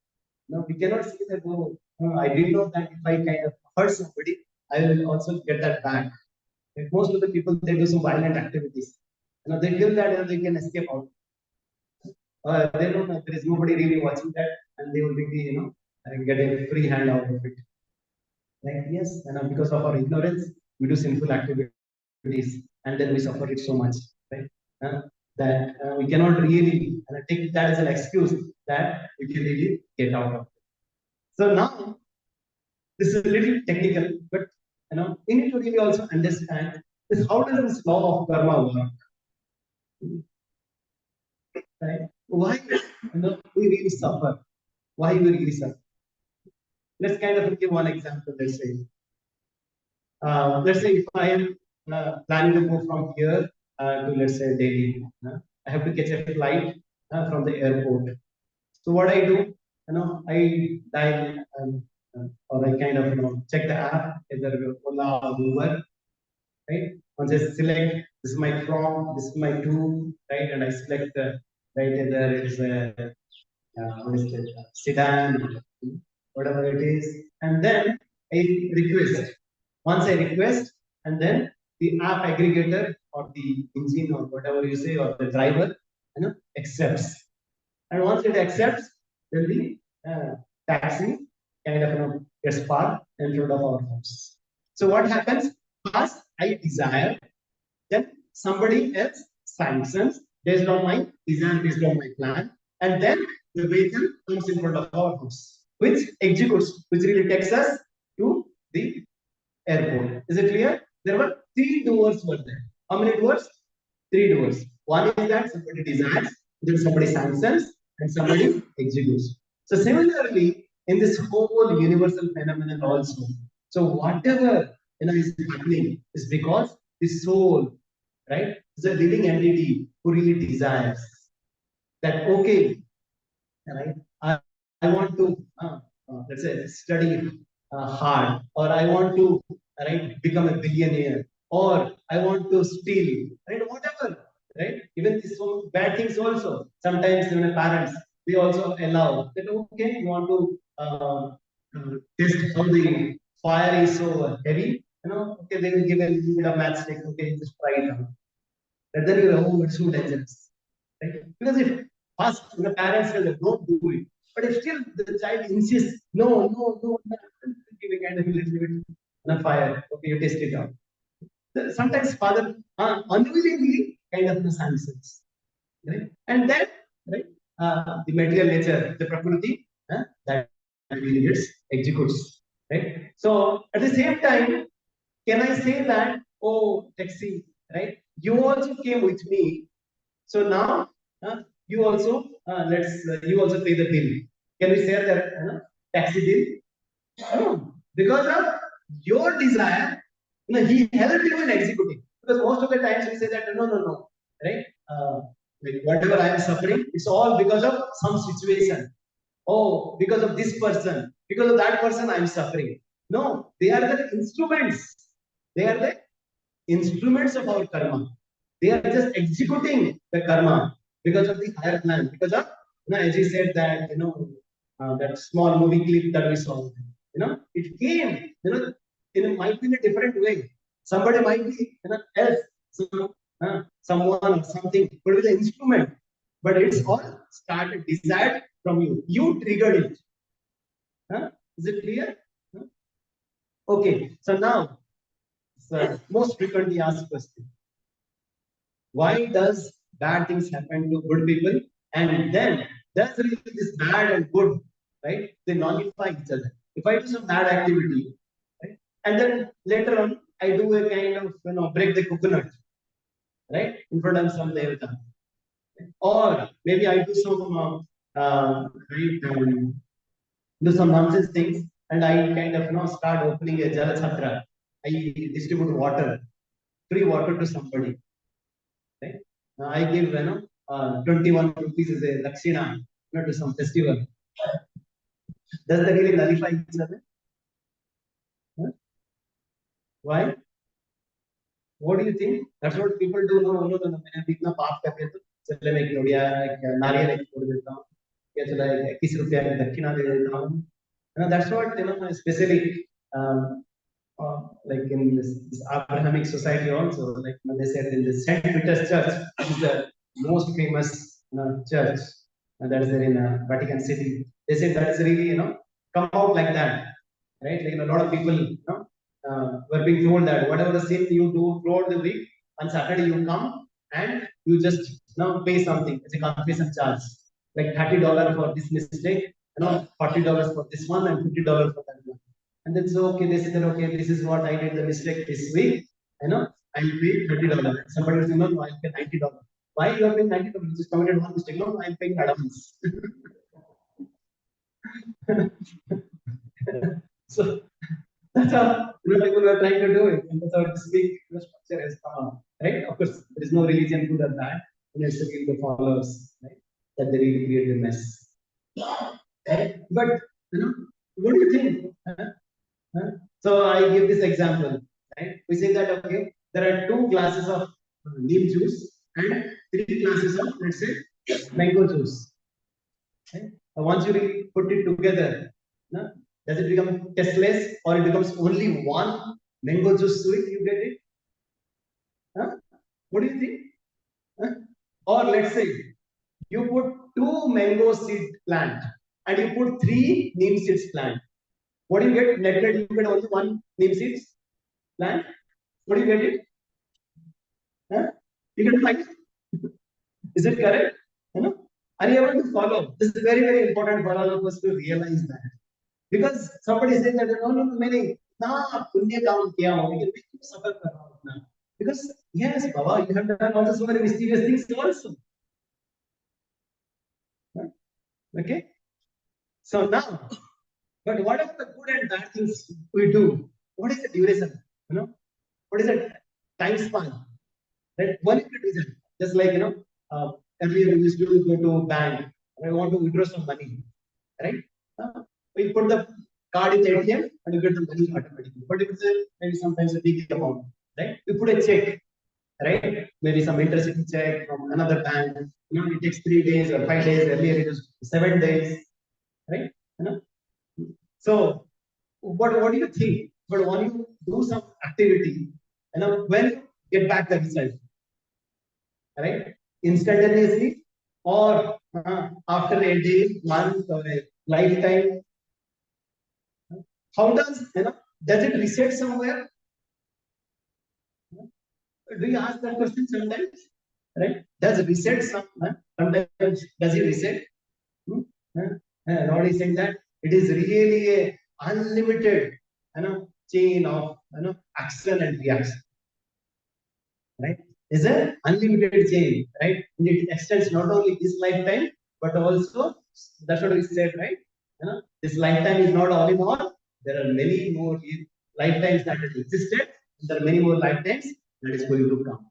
We cannot say that, oh, I didn't know that if I kind of hurt somebody, I will also get that back. Like most of the people, they do some violent activities. They feel that they can escape out. They know that there is nobody really watching that, and they will be, get a free hand out of it. Like, yes, because of our ignorance, we do sinful activities, and then we suffer it so much, right? That we cannot really take that as an excuse that we can really get out of it. So now, this is a little technical, but we need to really also understand this: how does this law of karma work? Right? Why we really suffer? Why we really suffer? Let's kind of give one example. Let's say if I am planning to go from here to, let's say, Delhi, I have to catch a flight from the airport. So what I do, I dial or I kind of check the app, either Ola or Uber, right? Once I select, this is my from, this is my to, right? And I select the right, either it's a what is it, sedan, whatever it is, and then I request. Once I request, and then the app aggregator or the engine or whatever you say, or the driver, accepts. And once it accepts, then the taxi kind of gets parked in front of our house. So what happens? First, I desire, then somebody else sanctions based on my design, based on my plan, and then the vehicle comes in front of our house, which executes, which really takes us to the airport. Is it clear? There were three doors were there. How many doors? Three doors. One is that somebody designs, then somebody sanctions, and somebody executes. So similarly, in this whole universal phenomenon also, so whatever is happening is because the soul, right, is a living entity who really desires that, okay, right, I want to let's say study hard, or I want to become a billionaire, or I want to steal, right, whatever, right? Even these so bad things also. Sometimes even parents, they also allow that, okay, you want to test how the fire is so heavy, okay, they will give a little bit of matchstick, okay, just try it out. And then you know, oh, it's so dangerous. Right? Because if first the parents tell them, don't do it, but if still the child insists, no, no, no, no, give a kind of a little bit on fire, okay, you test it out. Sometimes father unwillingly kind of sanctions, right? And then, right, the material nature, the prakriti, that really gets executes, right? So at the same time, can I say that, oh, taxi, right? You also came with me, so now you also you also pay the bill. Can we share that taxi bill? No, because of your desire, he helped you in executing. Because most of the times we say that no, no, no, right? Like whatever I am suffering, it's all because of some situation. Oh, because of this person, because of that person, I am suffering. No, they are the instruments. They are the instruments of our karma. They are just executing the karma because of the higher plan. Because of, as you said that, that small movie clip that we saw, it came, might be in a different way. Somebody might be, else, someone or something, but with the instrument. But it's all started, desired from you. You triggered it. Is it clear? Okay, so now, the most frequently asked question: why does bad things happen to good people, and then does really this bad and good, right, they nullify each other? If I do some bad activity, right, and then later on I do a kind of break the coconut, right, in front of some devata, or maybe I do some I do some nonsense things, and I kind of start opening a Jala Chhatra. I distribute water, free water to somebody. Right? I give 21 rupees as a lakshina to some festival. Does that really nullify each other? Huh? Why? What do you think? That's what people do. No, no, no, no. मैंने इतना पाप कर दिया तो चले मैं क्यों नारियल एक छोड़ देता हूँ या चला 21 रुपया दक्षिणा दे देता हूँ. That's what especially like in this Abrahamic society also, like they said in the Saint Peter's Church, which is the most famous church, and that is there in Vatican City. They said that is really come out like that, right? Like a lot of people were being told that whatever the sin you do throughout the week, on Saturday you come and you just pay something. It's a confession charge, like $30 for this mistake, $40 for this one, and $50 for that one. And then so okay, they said okay, this is what I did the mistake this week. I'll pay $30. Somebody will say, no, I'll pay $90. Why you are paying $90? You just committed one mistake. No, I'm paying advance. So that's how people are trying to do it, and that's how this big structure has come up. Right? Of course, there is no religion good at that. And it's to give the followers, right? That they really create the mess. Right? But what do you think? So I give this example. Right? We say that okay, there are 2 glasses of neem juice and 3 glasses of, let's say, mango juice. Okay? Once you really put it together, does it become tasteless or it becomes only one mango juice sweet? You get it? What do you think? Or let's say you put 2 mango seed plant and you put 3 neem seeds plant. What do you get? Netted, you get only 1 neem seeds plant. What do you get it? You get 5. Is it correct? Are you able to follow? This is very, very important for all of us to realize that. Because somebody says that no, many punya kaam kiya ho, you can suffer now. Because yes, Baba, you have done also so many mysterious things also. Okay? So now, but what are the good and bad things we do? What is the duration? What is the time span? Right? One is the reason. Just like earlier we used to go to bank. I want to withdraw some money, right? We put the card in the ATM and you get the money automatically. But if it's maybe sometimes a big amount, right? You put a check, right? Maybe some intercity check from another bank. It takes 3 days or 5 days. Earlier it was 7 days, right? So, what do you think? But when you do some activity, when you get back the result, right? Instantaneously or after a day, month, or a lifetime. How does does it reset somewhere? Do you ask that question sometimes? Right? Does it reset sometimes? Does it reset? Lord is saying that it is really a unlimited chain of action and reaction. Right? Is an unlimited chain, right? And it extends not only this lifetime, but also that's what we said, right? This lifetime is not all in all. There are many more lifetimes that have existed. There are many more lifetimes that is going to come.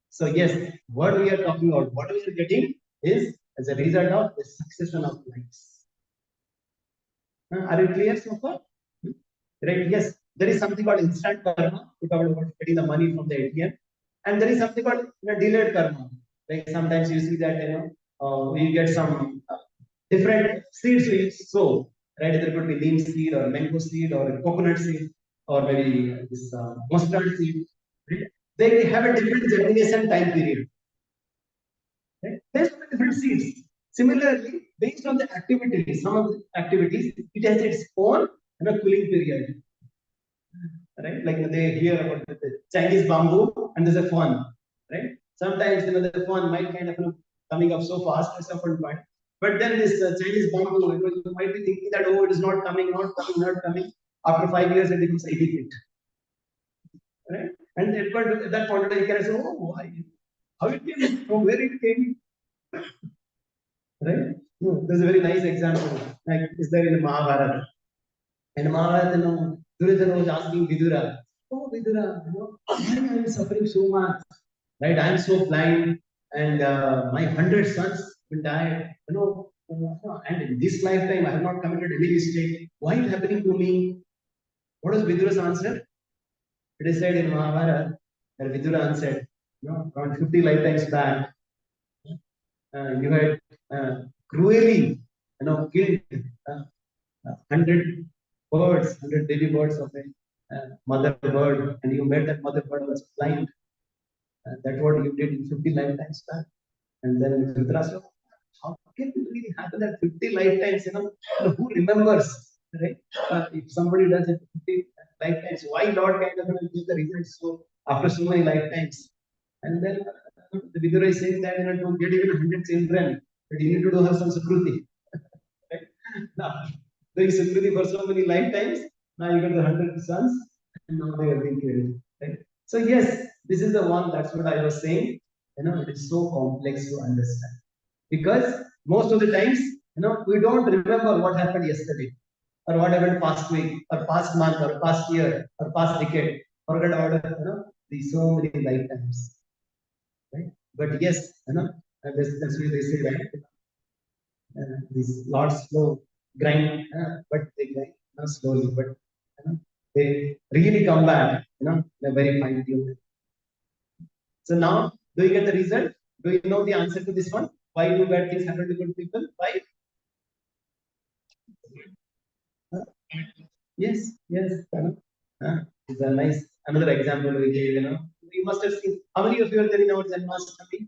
So yes, what we are talking about, what we are getting is as a result of the succession of lives. Are you clear so far? Right? Yes, there is something called instant karma. We talked about getting the money from the ATM, and there is something called delayed karma. Like sometimes you see that we get some different seeds we sow. Right? There could be neem seed or mango seed or coconut seed or maybe this mustard seed. Right? They have a different germination time period. Right? Based on the different seeds. Similarly, based on the activities, some of the activities, it has its own cooling period. Right? Like they hear about the Chinese bamboo and there's a fun. Right? Sometimes the fun might kind of coming up so fast at some point. But then this Chinese bamboo, you might be thinking that oh, it is not coming, not coming, not coming. After 5 years, it becomes 80 feet. Right? And at that point, you can say, oh, why? How it came? From where it came? Right? No, there's a very nice example. Like, is there in Mahabharata? And Mahabharata, Duryodhana was asking Vidura, "Oh, Vidura, why am I suffering so much? Right? I'm so blind, and my 100 sons will die. And in this lifetime, I have not committed any mistake. Why is it happening to me?" What was Vidura's answer? It is said in Mahabharata that Vidura answered, around 50 lifetimes back, you had cruelly, killed 100 birds, 100 baby birds of a mother bird, and you made that mother bird was blind. That's what you did in 50 lifetimes back. And then Vidura said, how can it really happen that 50 lifetimes, who remembers, right? If somebody does it 50 lifetimes, why Lord kind of give the results so after so many lifetimes? And then the Vidura is saying that, to get even 100 children, that you need to do have some Sukruti. Right? Now, doing Sukruti for so many lifetimes, now you got the 100 sons, and now they are being killed. Right? So, yes, this is the one, that's what I was saying. It is so complex to understand. Because most of the times, we don't remember what happened yesterday, or what happened past week, or past month, or past year, or past decade. Forget about these so many lifetimes. Right? But yes, that's why they say that these lots slow grind, but they grind slowly, but they really come back, they're very fine tuned. So now, do you get the result? Do you know the answer to this one? Why do bad things happen to good people? Why? Yes, yes. It's a nice another example we gave. You must have seen. How many of you are there in our Janmashtami?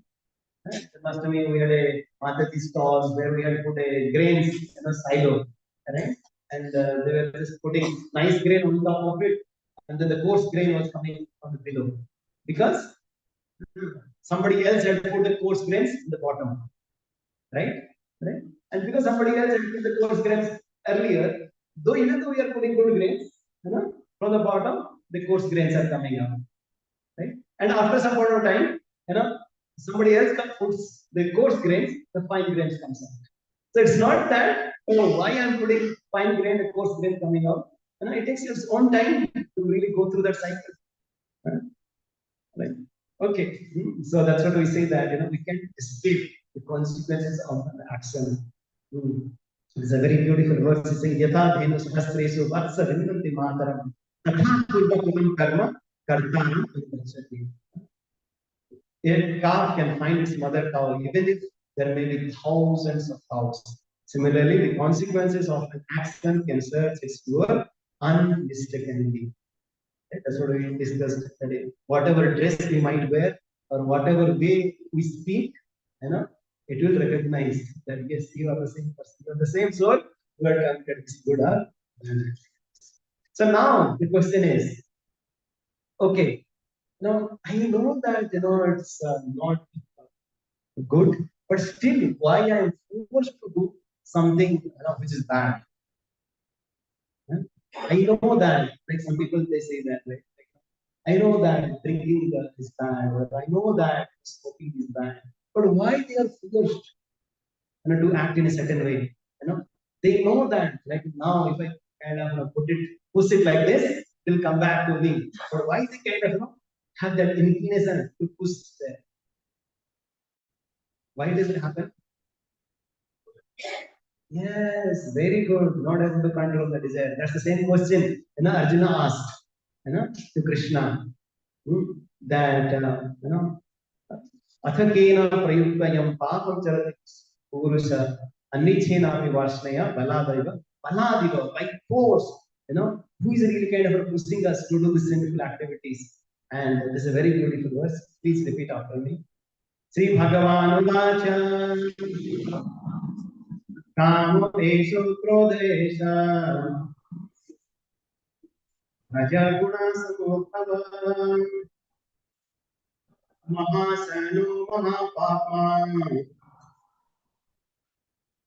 Janmashtami, we had a Matati stalls where we had put a grains, silo, right? And they were just putting nice grain on top of it, and then the coarse grain was coming on the below because somebody else had put the coarse grains in the bottom, right? Right? And because somebody else had put the coarse grains earlier, even though we are putting good grains, from the bottom, the coarse grains are coming up, right? And after some point of time, somebody else puts the coarse grains, the fine grains comes out. So it's not that, why I'm putting fine grain, the coarse grain coming out. It takes its own time to really go through that cycle. Right? Okay. So that's what we say that we can escape the consequences of an action. It's a very beautiful verse. It's saying, "Yatha dhenu sahasresu vatsa vinanti mataram tatha purvakumam karma kartanam purvachati." A calf can find its mother cow even if there may be thousands of cows. Similarly, the consequences of an action can search its viewer unmistakably. That's what we discussed today. Whatever dress we might wear or whatever way we speak, it will recognize that yes, you are the same person, you are the same soul, you are conquered this good or bad. So now the question is, okay, now I know that it's not good, but still, why I am forced to do something which is bad? I know that, like some people they say that, right? I know that drinking is bad, or I know that smoking is bad, but why they are forced to act in a certain way? They know that, like now, if I kind of push it like this, it will come back to me. But why they kind of have that inclination to push there? Why does it happen? Yes, very good. Not able to control the desire. That's the same question Arjuna asked, to Krishna. That अथकेन प्रयुक्तयं पापं चरति पुरुष अन्निच्छेनापि वासनया baladiva by force, who is really kind of pushing us to do the sinful activities. And this is a very beautiful verse. Please repeat after me. Sri Bhagavan Uvacha Kameshu Krodesha Rajaguna Samudbhava Mahasano Mahapapa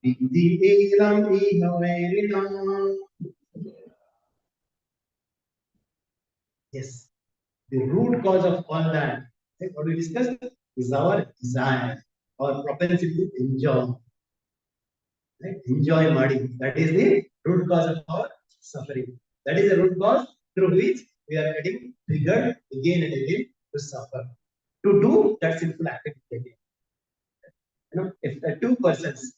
Vidhi Elam Ihaverina. Yes, the root cause of all that, what we discussed, is our desire. our propensity to enjoy. Right? Enjoy madi. That is the root cause of our suffering. That is the root cause through which we are getting triggered again and again to suffer. To do that sinful activity again. If two persons,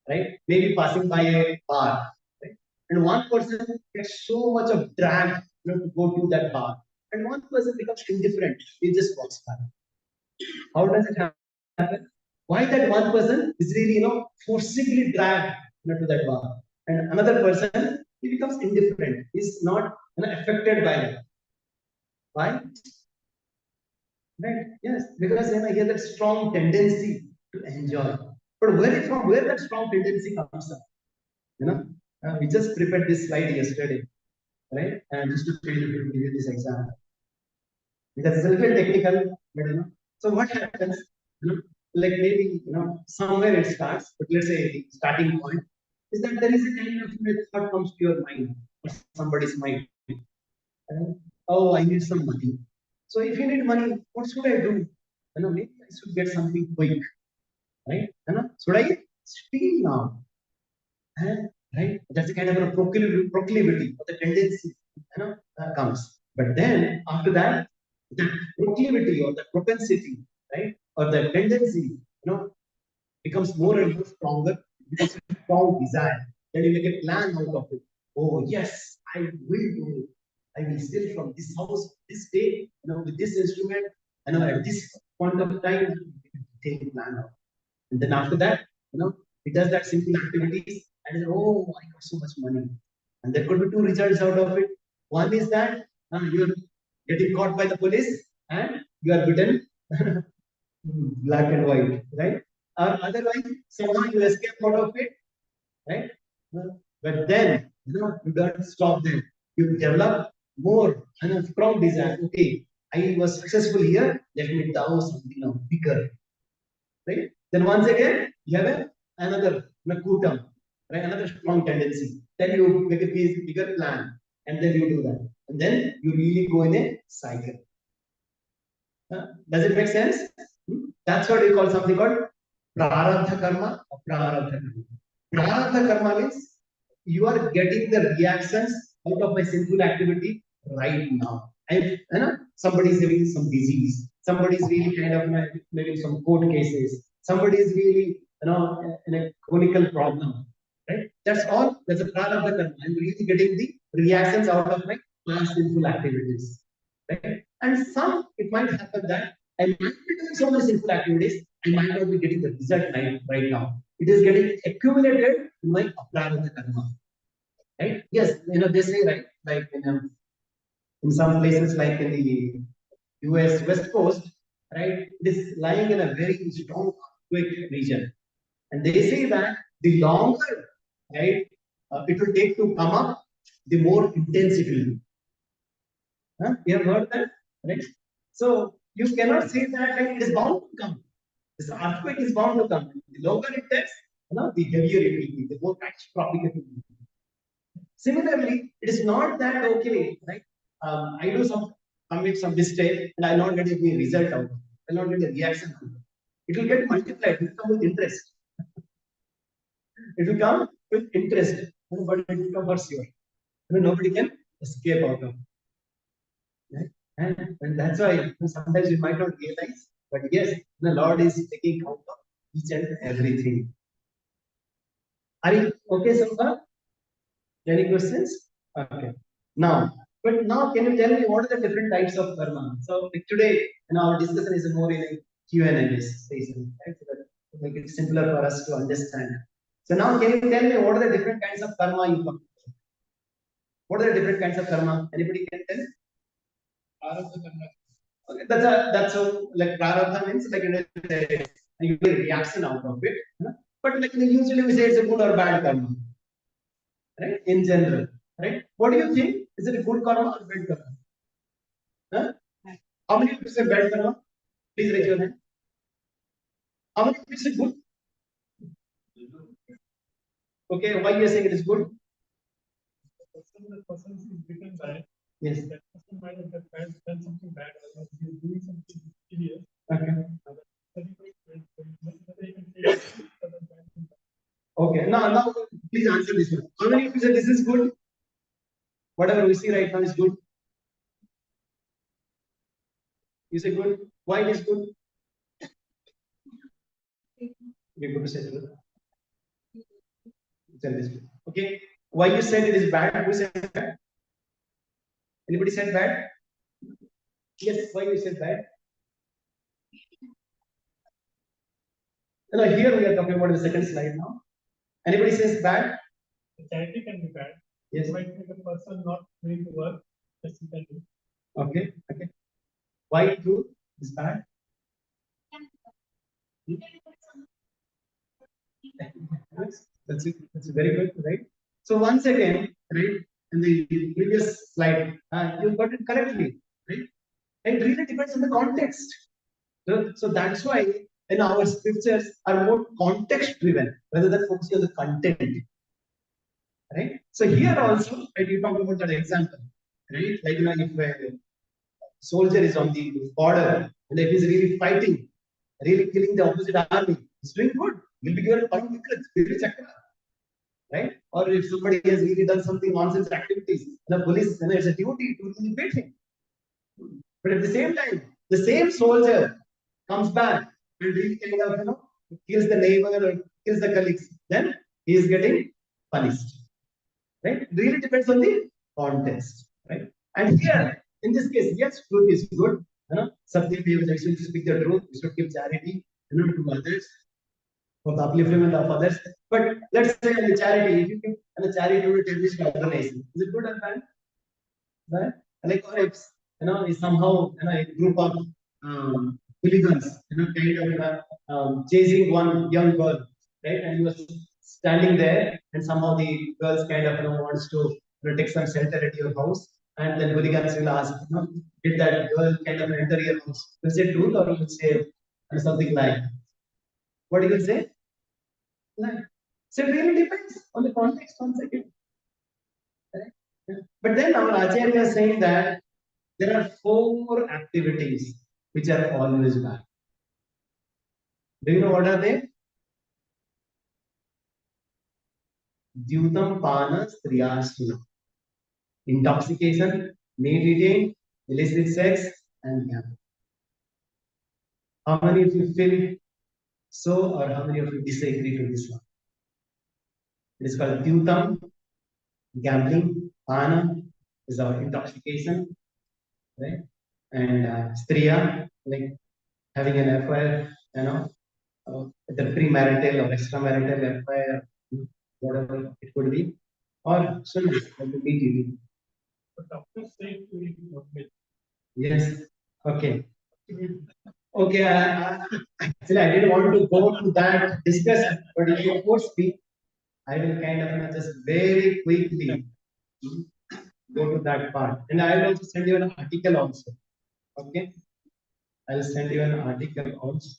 right, maybe passing by a bar, right, and one person gets so much of drag, to go to that bar, and one person becomes indifferent, he just walks by. How does it happen? Why that one person is really, forcibly dragged, to that bar, and another person he becomes indifferent, he's not, affected by that. Why? Right? Yes, because he has that strong tendency to enjoy. But where that strong tendency comes from? We just prepared this slide yesterday, right? And just to give you this example. Because it's a little technical, but So what happens? Like maybe somewhere it starts, but let's say the starting point is that there is a kind of thought comes to your mind or somebody's mind. Oh, I need some money. So if you need money, what should I do? Maybe I should get something quick, right? Should I steal now? Right? That's a kind of a proclivity or the tendency, comes. But then after that, the proclivity or the propensity, right, or the tendency, becomes more and more stronger. It becomes a strong desire. Then you make a plan out of it. Oh yes, I will do it. I will steal from this house this day, with this instrument, at this point of time, take a plan out. And then after that, it does that simple activities, and then, oh, I got so much money. And there could be two results out of it. One is that you're getting caught by the police and you are bitten black and white, right? Or otherwise, somehow you escape out of it, right? But then, you don't stop there. You develop more strong desire. Okay, I was successful here. Let me do something bigger, right? Then once again, you have another kutam, right? Another strong tendency. Then you make a bigger plan, and then you do that, and then you really go in a cycle. Does it make sense? That's what we call something called prarabdha karma or prarabdha karma. Prarabdha karma means you are getting the reactions out of my sinful activity right now. And somebody is having some disease, somebody is really kind of maybe some court cases, somebody is really in a chronical problem, right? That's all. That's a prarabdha karma. I'm really getting the reactions out of my past sinful activities, right? And some it might happen that I might be doing so many sinful activities, I might not be getting the result right now. It is getting accumulated in my prarabdha karma. Right? Yes, they say, right, like in some places like in the US West Coast, right, it is lying in a very strong earthquake region. And they say that the longer, right, it will take to come up, the more intense it will be. You have heard that, right? So you cannot say that like, it is bound to come. This earthquake is bound to come. The longer it takes, the heavier it will be, the more catastrophic it will be. Similarly, it is not that okay, right? I do commit some mistake and I will not get any result out of it. I will not get a reaction out of it. It will get multiplied. It will come with interest. It will come with interest, but it will come for sure. Nobody can escape out of it. Right? And that's why sometimes you might not realize, but yes, the Lord is taking count of each and everything. Are you okay so far? Any questions? Okay. Now, but now can you tell me what are the different types of karma? So like today, our discussion is more in a Q&A based session, right? So that to make it simpler for us to understand. So now can you tell me what are the different kinds of karma you come? What are the different kinds of karma? Anybody can tell? Prarabdha karma. Okay, that's so like prarabdha means like you get a reaction out of it. But like usually we say it's a good or bad karma. Right? In general, right? What do you think? Is it a good karma or bad karma? Huh? How many people say bad karma? Please raise your hand. How many people say good? Okay, why you are saying it is good? The person is written bad. Yes. That person might have done something bad, or he is doing something serious. Okay. now, please answer this one. How many of you say this is good? Whatever we see right now is good. You say good. Why it is good? We're going to say good. Tell this good. Okay. Why you said it is bad? Who said bad? Anybody said bad? Yes. Why you said bad? No, here we are talking about the second slide now. Anybody says bad? The charity can be bad. Yes. It might make a person not willing to work. Yes, you can do. Okay. Okay. Why true is bad? That's it. That's very good, right? So once again, right, in the previous slide, you got it correctly, right? It really depends on the context. So that's why in our scriptures are more context driven rather than focusing on the content. Right? So here also, right, you talk about that example, right? Like if a soldier is on the border and if he's really fighting, really killing the opposite army, he's doing good. He'll be given a right? Or if somebody has really done something nonsense activities, the police, it's a duty to really beat him. But at the same time, the same soldier comes back and really kind of, kills the neighbor or kills the colleagues, then he is getting punished. Right? It really depends on the context. Right? And here, in this case, yes, truth is good. Something we should speak the truth, we should give charity, to others, for the upliftment of others. But let's say in the charity, if you give a charity to a terrorist organization, is it good or bad? Right? Like, or if is somehow a group of hooligans, kind of chasing one young girl, right? And he was standing there, and somehow the girls kind of wants to take some shelter at your house, and then hooligans will ask, did that girl kind of enter your house? Will say truth or will say something like, what do you say? Like, so it really depends on the context once again. Right? But then our Acharya is saying that there are 4 activities which are always bad. Do you know what are they? Dyutam Pana Striyasuna. Intoxication, meat eating, illicit sex, and gambling. How many of you feel so, or how many of you disagree to this one? It is called Dyutam, gambling. Pana is our intoxication, right? And Striya, like having an affair, the premarital or extramarital affair, whatever it could be, or swimming, like the meat eating. But doctors say to eat more milk. Yes. Okay. Okay. Actually, I didn't want to go to that discussion, but if you force me, I will kind of just very quickly go to that part. And I will also send you an article also. Okay. I'll send you an article also.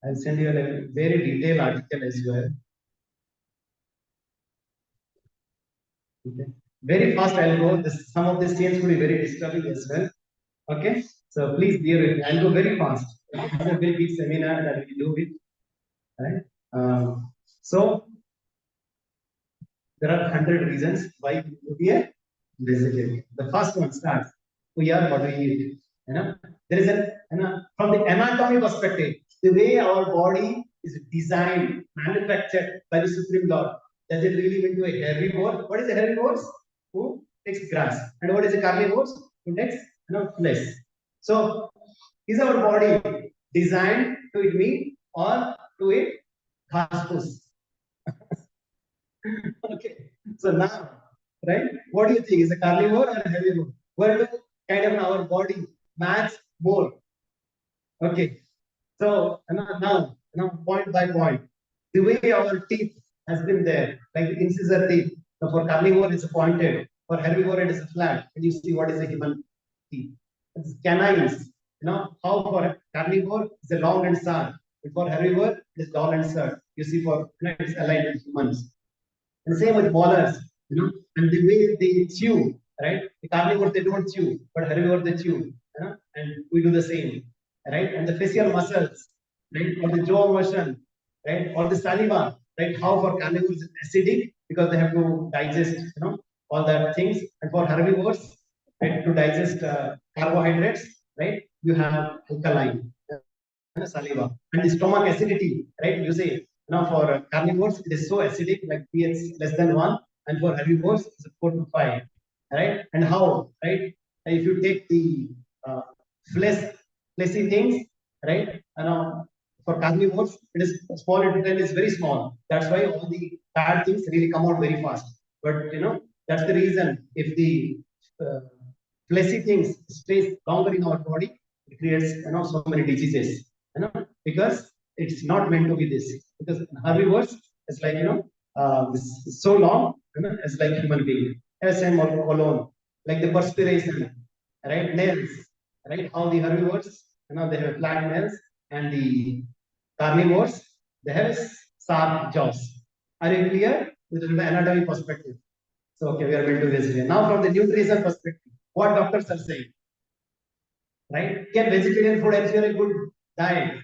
I'll send you a very detailed article as well. Okay. Very fast I'll go. Some of these scenes will be very disturbing as well. Okay. So please bear with me. I'll go very fast. This is a very big seminar that we do with. Right? So there are 100 reasons why we would be a vegetarian. The first one starts. We are what we eat. There is from the anatomy perspective, the way our body is designed, manufactured by the Supreme Lord. Does it really mean to a herbivore? What is a herbivore? Who takes grass. And what is a carnivore? Who takes flesh. So is our body designed to eat meat or to eat ghas? Okay. So now, right? What do you think? Is a carnivore or a herbivore? Where do kind of our body match more? Okay. So now, point by point, the way our teeth has been there, like the incisor teeth. So for carnivore, it's pointed. For herbivore, it is flat. And you see what is a human teeth. It's canines. How for carnivore, it's a long and sharp. But for herbivore, it is dull and sharp. You see, for it's aligned with humans. And same with molars, and the way they chew, right? The carnivores they don't chew, but herbivores they chew, and we do the same, right? And the facial muscles, right? Or the jaw motion, right? Or the saliva, right? How for carnivores it's acidic because they have to digest, all that things, and for herbivores, right, to digest carbohydrates, right? You have alkaline saliva, and the stomach acidity, right? You say now for carnivores it is so acidic, like pH less than 1, and for herbivores it's 4 to 5, right? And how, right? If you take the uh, flesh, fleshy things, right? And for carnivores, it is small intestine is very small. That's why all the bad things really come out very fast. But that's the reason. If the uh, fleshy things stays longer in our body, it creates so many diseases. Because it's not meant to be this. Because herbivores, it's like this is so long, as like human being. Same alone, like the perspiration, right? Nails, right? How the herbivores, they have flat nails, and the carnivores, they have sharp jaws. Are you clear with the anatomy perspective? So, okay, we are going to vegetarian. Now, from the nutrition perspective, what doctors are saying, right? Can vegetarian food ensure a good diet?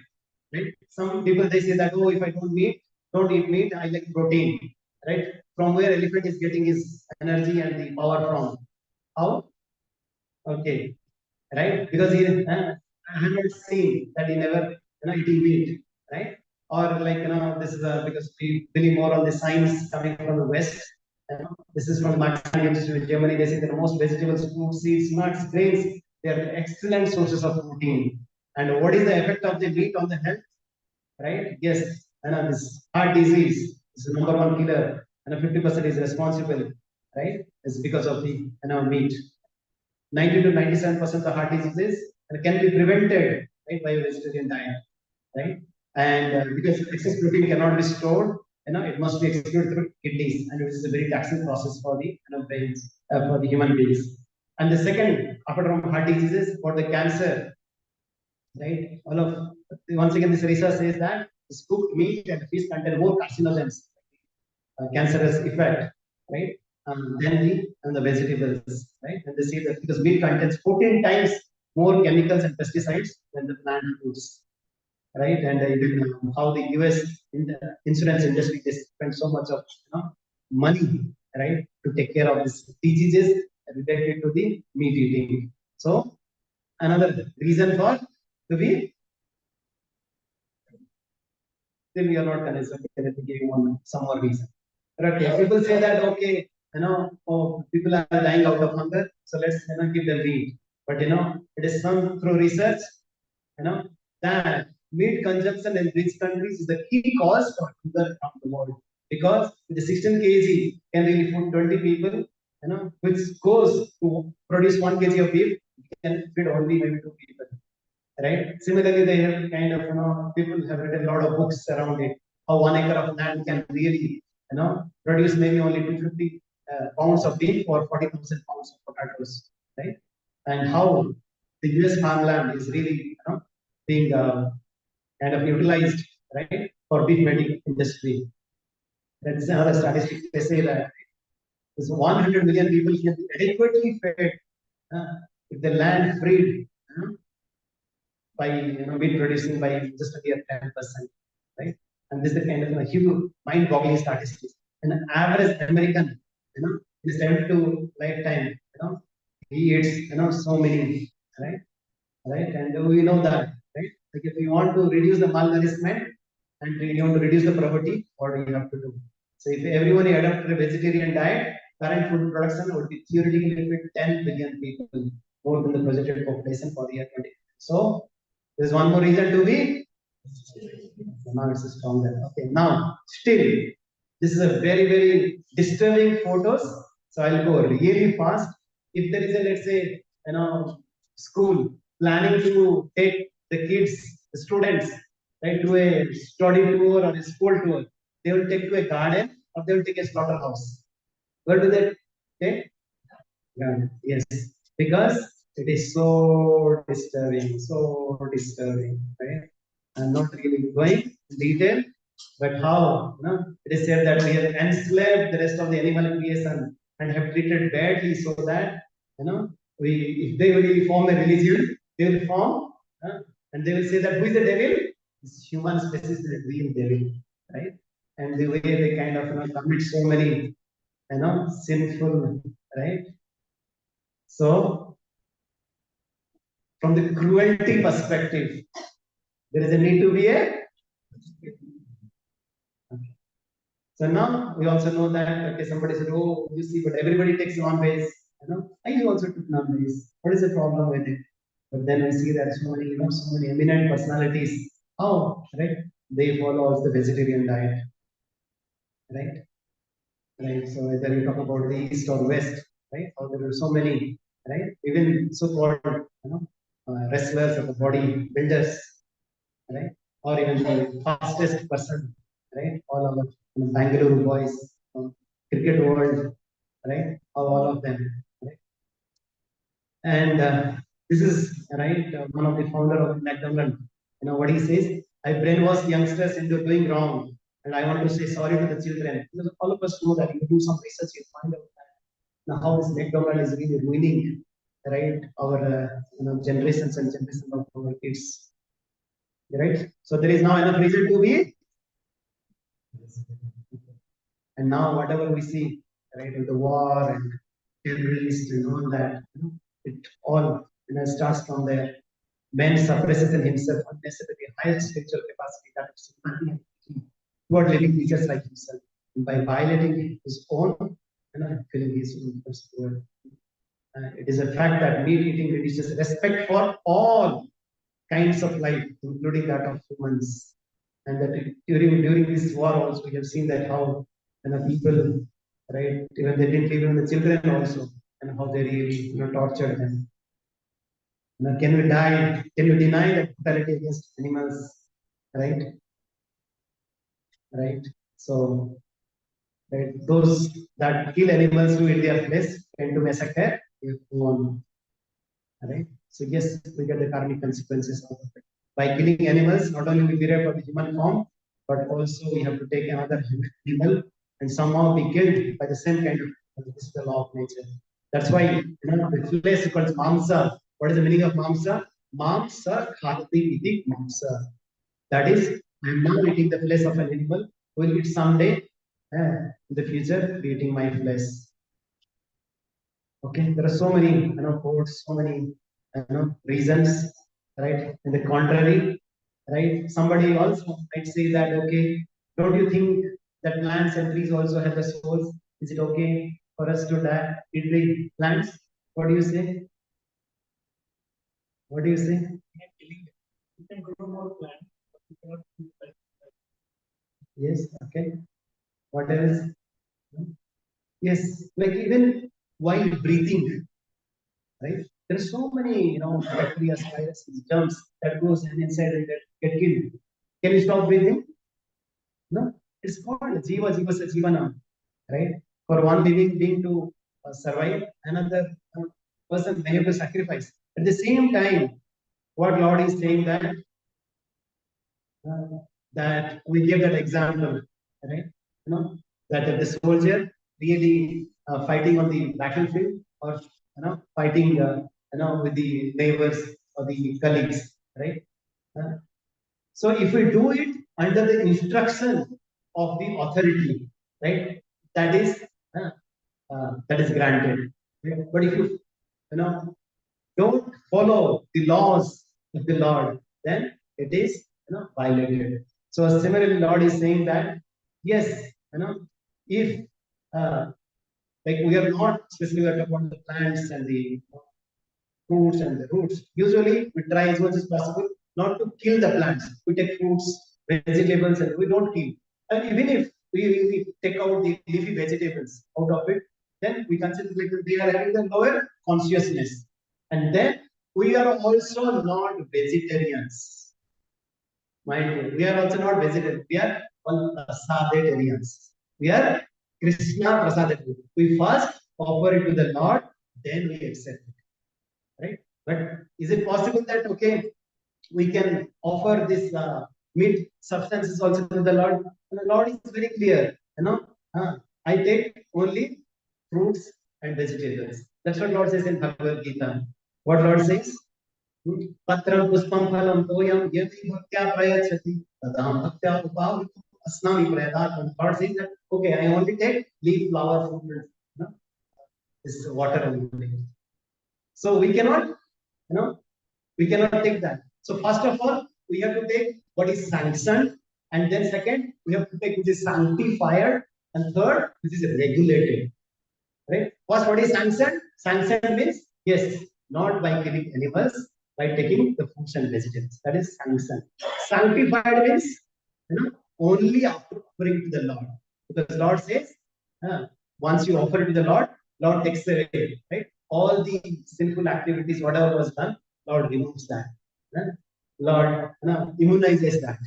Right? Some people they say that, oh, if I don't eat meat, I like protein, right? From where elephant is getting his energy and the power from? How? Okay, right? Because I haven't seen that he never eating meat, right? Or like this is because we believe more on the science coming from the West. This is from the Marketing Institute in Germany. They say that most vegetables, fruits, seeds, nuts, grains, they are excellent sources of protein. And what is the effect of the meat on the health? Right? Yes, and this heart disease is the number one killer, and 50% is responsible, right? It's because of the meat. 90 to 97% of heart diseases can be prevented, right, by a vegetarian diet, right? And because excess protein cannot be stored, it must be excreted through kidneys, and it is a very taxing process for the brains, for the human beings. And the second, apart from heart diseases, for the cancer, right? All of once again, this research says that cooked meat and fish contain more carcinogens, cancerous effect, right? Than the vegetables, right? And they say that because meat contains 14 times more chemicals and pesticides than the plant foods, right? And even how the US in the insurance industry they spend so much of money, right, to take care of these diseases related to the meat eating. So another reason for to be, then we are not convinced. Okay, let me give you one some more reason. Okay, people say that okay, oh, people are dying out of hunger, so let's give them meat. But it is shown through research, that meat consumption in rich countries is the key cause of hunger around the world. Because the 16 kg can really feed 20 people, which goes to produce 1 kg of beef, can feed only maybe 2 people, right? Similarly, they have kind of, people have written a lot of books around it. How 1 acre of land can really, produce maybe only 250 pounds of beef or 40,000 pounds of potatoes, right? And how the US farmland is really, being kind of utilized, right, for beef making industry. That is another statistic. They say that this 100 million people can be adequately fed if the land freed, by meat producing by just a mere 10%, right? And this is the kind of huge mind-boggling statistics. An average American, in a 72 lifetime, he eats so many, right? Right? And we know that, right? Like if you want to reduce the malnourishment and you want to reduce the poverty, what do you have to do? So if everyone adopted a vegetarian diet, current food production would be theoretically fit 10 billion people, more than the projected population for the year 20. So there's one more reason to be. So now it's stronger. Okay, now still, this is a very, very disturbing photos. So I'll go really fast. If there is a, let's say, school planning to take the kids, the students, right, to a study tour or a school tour, they will take to a garden or they will take a slaughterhouse. Where do they take? Garden. Yes, because it is so disturbing, right? I'm not really going in detail, but how it is said that we have enslaved the rest of the animal creation and have treated badly, so that we, if they will form a religion, they will form and they will say that who is the devil? This human species is the real devil. right? And the way they kind of commit so many sinful, right? So from the cruelty perspective, there is a need to be a. Okay. So now we also know that okay, somebody said, oh, you see, but everybody takes non-veg. I also took non-veg. What is the problem with it? But then we see that so many eminent personalities. Oh, right, they follow also the vegetarian diet, right? Right. So whether you talk about the east or west, right? Or there are so many, right? Even so-called, wrestlers or the body builders, right? Or even the fastest person, right? All of the Bangalore boys, cricket world, right? All of them, right? And this is right. One of the founder of McDonald. What he says: I brainwash youngsters into doing wrong, and I want to say sorry to the children. Because all of us know that if you do some research, you find out that how this McDonald is really ruining, right, our generations and generations of our kids, right? So there is now enough reason to be. And now whatever we see, right, with the war and terrorists and all that, it all starts from there. Man suppresses in himself unnecessarily higher spiritual capacity that is humanity toward living creatures like himself. And by violating his own, killing his own word. It is a fact that meat eating reduces respect for all kinds of life, including that of humans. And that during this war also we have seen that how people, right, even they didn't even the children also, and how they really tortured them. Can we die? Can you deny that brutality against animals? Right? Right. So right, those that kill animals to eat their flesh tend to massacre their own. Right? So yes, we get the karmic consequences of it. By killing animals, not only we derive from the human form, but also we have to take another animal and somehow be killed by the same kind of this is the law of nature. That's why the flesh is called mamsa. What is the meaning of mamsa? Mamsa khati iti mamsa. That is, I am now eating the flesh of an animal. Will it someday, in the future, be eating my flesh? Okay, there are so many, quotes, so many, reasons, right? In the contrary, right? Somebody also might say that, okay, don't you think that plants and trees also have the souls? Is it okay for us to die? Eat the plants? What do you say? What do you say? You can grow more plants, but you cannot keep like Yes. Okay. What else? Yes, like even while breathing, right? There are so many, bacteria, viruses, germs that goes inside and get killed. Can you stop breathing? No. It's called jiva jiva sa jivana, right? For one living being to survive, another person may have to sacrifice. At the same time, what Lord is saying uh, that we give that example, right? That if the soldier really fighting on the battlefield or fighting with the neighbors or the colleagues, right? Uh, so if we do it under the instruction of the authority, right? That is granted. Okay? But if you know don't follow the laws of the Lord, then it is violated. So similarly, Lord is saying that yes, if uh, like we are not especially we are talking about the plants and the fruits and the roots. Usually, we try as much as possible not to kill the plants. We take fruits, vegetables, and we don't kill. And even if we really take out the leafy vegetables out of it, then we consider like they are having the lower consciousness. And then we are also not vegetarians. Mind you, we are also not vegetarians. We are all prasaditarians. We are Krishna prasaditarians. We first offer it to the Lord, then we accept it. Right? But is it possible that okay, we can offer this meat substances also to the Lord? And the Lord is very clear. I take only fruits and vegetables. That's what Lord says in Bhagavad Gita. What Lord says? Patram puspam phalam toyam yadi bhaktya prayachati tadam bhaktya upavito. asnami prayadat, and Lord says that, okay, I only take leaf, flower, fruit, and this water only. So we cannot, we cannot take that. So first of all, we have to take what is sanctioned, and then second, we have to take which is sanctified, and third, which is regulated. Right? First, what is sanctioned? Sanctioned means yes, not by killing animals, by taking the fruits and vegetables. That is sanctioned. Sanctified means only after offering to the Lord, because Lord says, once you offer it to the Lord, Lord takes away, right? All the sinful activities, whatever was done, Lord removes that. Lord immunizes that.